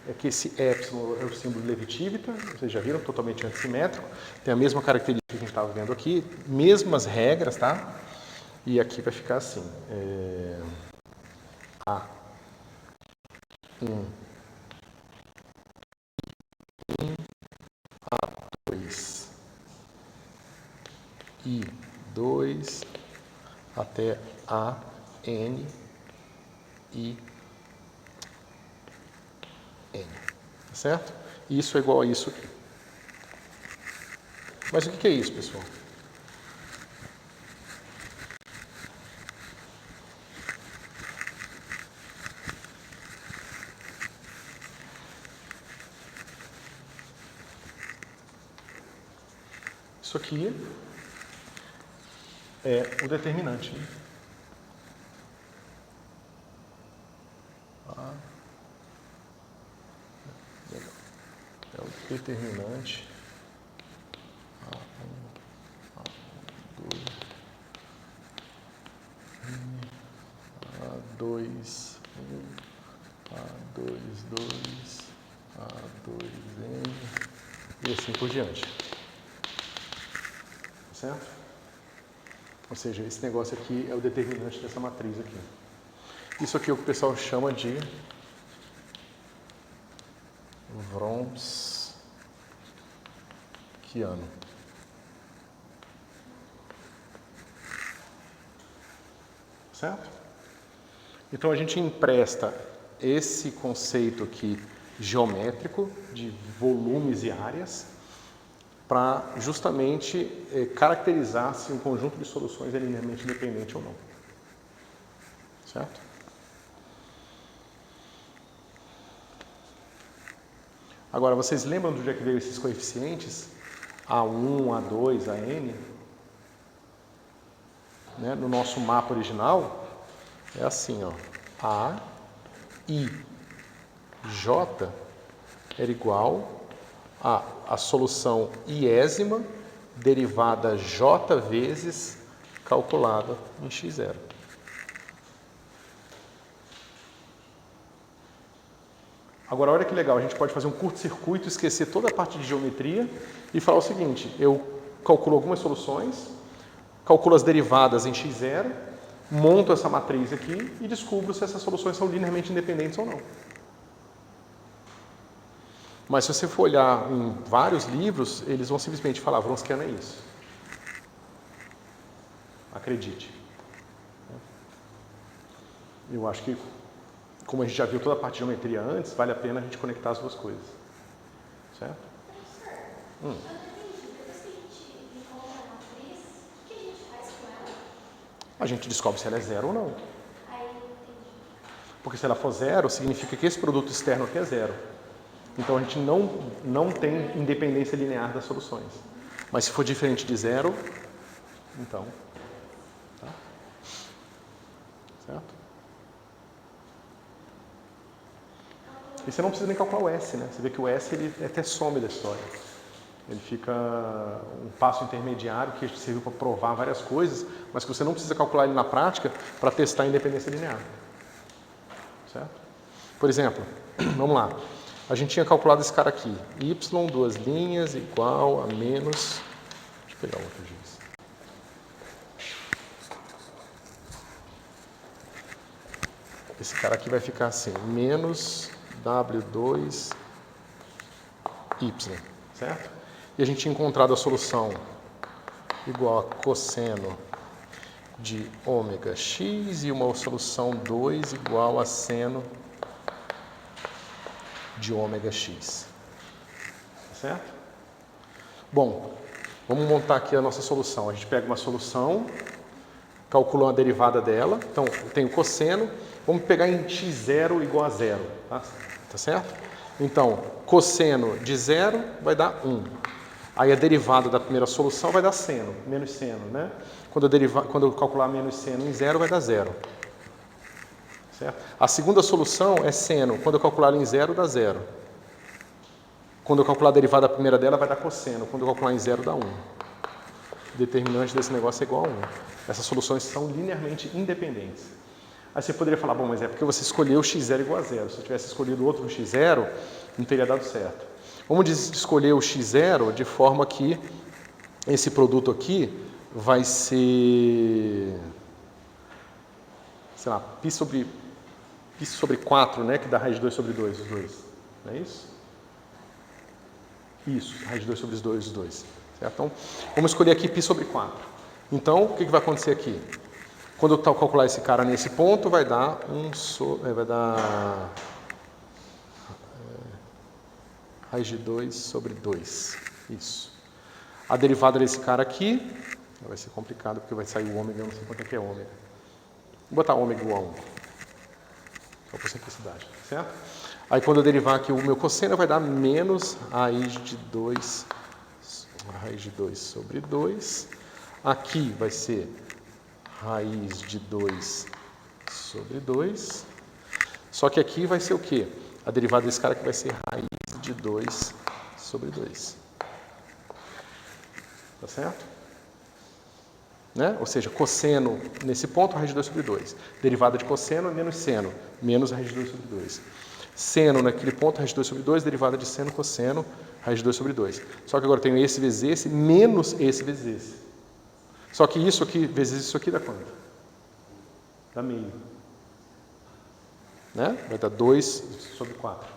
Speaker 1: É que esse epsilon é o símbolo de Levi-Civita, vocês já viram, totalmente antissimétrico. Tem a mesma característica que a gente estava vendo aqui, mesmas regras, tá? E aqui vai ficar assim. A1, A2, I2 até A, N e N. Tá certo? Isso é igual a isso aqui. Mas o que é isso, pessoal? Isso aqui é o determinante. Né? É o determinante A1, A2, A2, 1, A2, 2, A2N e assim por diante. Certo? Ou seja, esse negócio aqui é o determinante dessa matriz aqui. Isso aqui é o que o pessoal chama de Vromskiano. Certo? Então a gente empresta esse conceito aqui geométrico de volumes e áreas para justamente caracterizar se um conjunto de soluções é linearmente independente ou não. Certo? Agora, vocês lembram de onde é que veio esses coeficientes? A1, A2, AN? Né? No nosso mapa original, é assim, ó. A, I, J era igual a solução iésima derivada J vezes calculada em x0. Agora, olha que legal, a gente pode fazer um curto-circuito, esquecer toda a parte de geometria e falar o seguinte: eu calculo algumas soluções, calculo as derivadas em x0, monto essa matriz aqui e descubro se essas soluções são linearmente independentes ou não. Mas se você for olhar em vários livros, eles vão simplesmente falar, Vromskiano é isso. Acredite. Eu acho que, como a gente já viu toda a parte de geometria antes, vale a pena a gente conectar as duas coisas. Certo?
Speaker 2: Professor, eu não entendi. Depois que a gente encontra a matriz, o que a gente faz com ela?
Speaker 1: A gente descobre se ela é zero ou não.
Speaker 2: Aí, entendi.
Speaker 1: Porque se ela for zero, significa que esse produto externo aqui é zero. Então a gente não tem independência linear das soluções. Mas se for diferente de zero, então... Tá? Certo? E você não precisa nem calcular o S, né? Você vê que o S ele é até some da história. Ele fica um passo intermediário que serviu para provar várias coisas, mas que você não precisa calcular ele na prática para testar a independência linear. Certo? Por exemplo, vamos lá. A gente tinha calculado esse cara aqui. Y, duas linhas, igual a menos... Deixa eu pegar outro giz. Esse cara aqui vai ficar assim, menos W2Y, certo? E a gente tinha encontrado a solução igual a cosseno de ômega x e uma solução 2 igual a seno de ômega x. Certo? Bom, vamos montar aqui a nossa solução. A gente pega uma solução, calcula uma derivada dela. Então, tem o cosseno. Vamos pegar em x0 igual a 0. Tá certo? Então, cosseno de 0 vai dar 1. Aí a derivada da primeira solução vai dar seno, menos seno, né? Quando eu calcular menos seno em 0, vai dar 0. Certo? A segunda solução é seno. Quando eu calcular em 0, dá 0. Quando eu calcular a derivada primeira dela, vai dar cosseno. Quando eu calcular em 0, dá 1. O determinante desse negócio é igual a 1. Essas soluções são linearmente independentes. Aí você poderia falar, bom, mas é porque você escolheu x0 igual a 0. Se eu tivesse escolhido outro x0, não teria dado certo. Vamos escolher o x0 de forma que esse produto aqui vai ser, sei lá, π sobre 4, né, que dá raiz de 2 sobre 2, os dois. Não é isso? Isso, raiz de 2 sobre os dois. Certo? Então, vamos escolher aqui π sobre 4. Então, o que vai acontecer aqui? Quando eu calcular esse cara nesse ponto, vai dar raiz de 2 sobre 2. Isso. A derivada desse cara aqui vai ser complicado porque vai sair o ômega, eu não sei quanto é que é ômega. Vou botar ômega igual a 1. Só por simplicidade, certo? Aí quando eu derivar aqui o meu cosseno, vai dar menos raiz de 2 sobre 2. Aqui vai ser raiz de 2 sobre 2. Só que aqui vai ser o quê? A derivada desse cara aqui vai ser raiz de 2 sobre 2. Tá certo? né? Ou seja, cosseno nesse ponto, raiz de 2 sobre 2. Derivada de cosseno menos seno, menos raiz de 2 sobre 2. Seno naquele ponto, raiz de 2 sobre 2, derivada de seno, cosseno, raiz de 2 sobre 2. Só que agora eu tenho esse vezes esse, menos esse vezes esse. Só que isso aqui vezes isso aqui dá quanto? Dá meio. Né? Vai dar 2 sobre 4.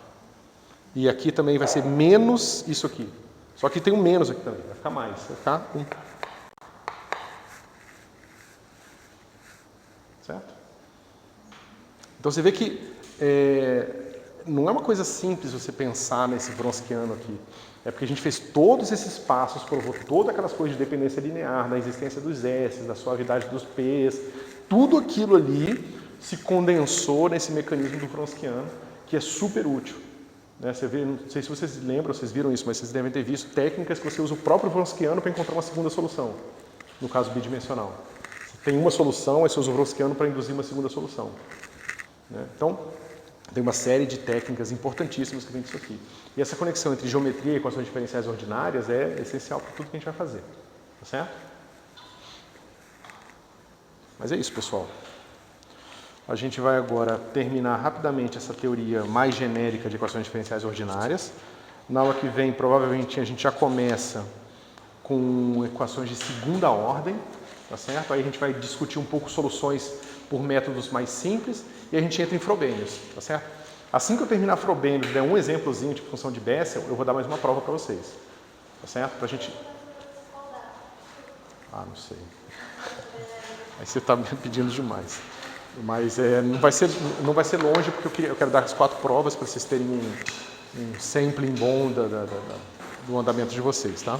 Speaker 1: E aqui também vai ser menos isso aqui. Só que tem um menos aqui também, vai ficar mais. Vai ficar 1. Certo? Então você vê que não é uma coisa simples você pensar nesse Wronskiano aqui. É porque a gente fez todos esses passos, provou todas aquelas coisas de dependência linear, da existência dos S, da suavidade dos P's, tudo aquilo ali se condensou nesse mecanismo do Wronskiano, que é super útil. Né? Você vê, não sei se vocês lembram, vocês viram isso, mas vocês devem ter visto técnicas que você usa o próprio Wronskiano para encontrar uma segunda solução, no caso bidimensional. Você tem uma solução, aí você usa o Wronskiano para induzir uma segunda solução. Né? Então, tem uma série de técnicas importantíssimas que vem disso aqui. E essa conexão entre geometria e equações diferenciais ordinárias é essencial para tudo que a gente vai fazer. Tá certo? Mas é isso, pessoal. A gente vai agora terminar rapidamente essa teoria mais genérica de equações diferenciais ordinárias. Na aula que vem, provavelmente, a gente já começa com equações de segunda ordem. Tá certo? Aí a gente vai discutir um pouco soluções por métodos mais simples e a gente entra em Frobenius, tá certo? Assim que eu terminar Frobenius e der um exemplozinho de função de Bessel, eu vou dar mais uma prova para vocês, tá certo? Pra gente... Ah, não sei. Aí você está me pedindo demais. Mas não vai ser longe, porque eu quero dar as 4 provas para vocês terem um sampling bom do andamento de vocês, tá?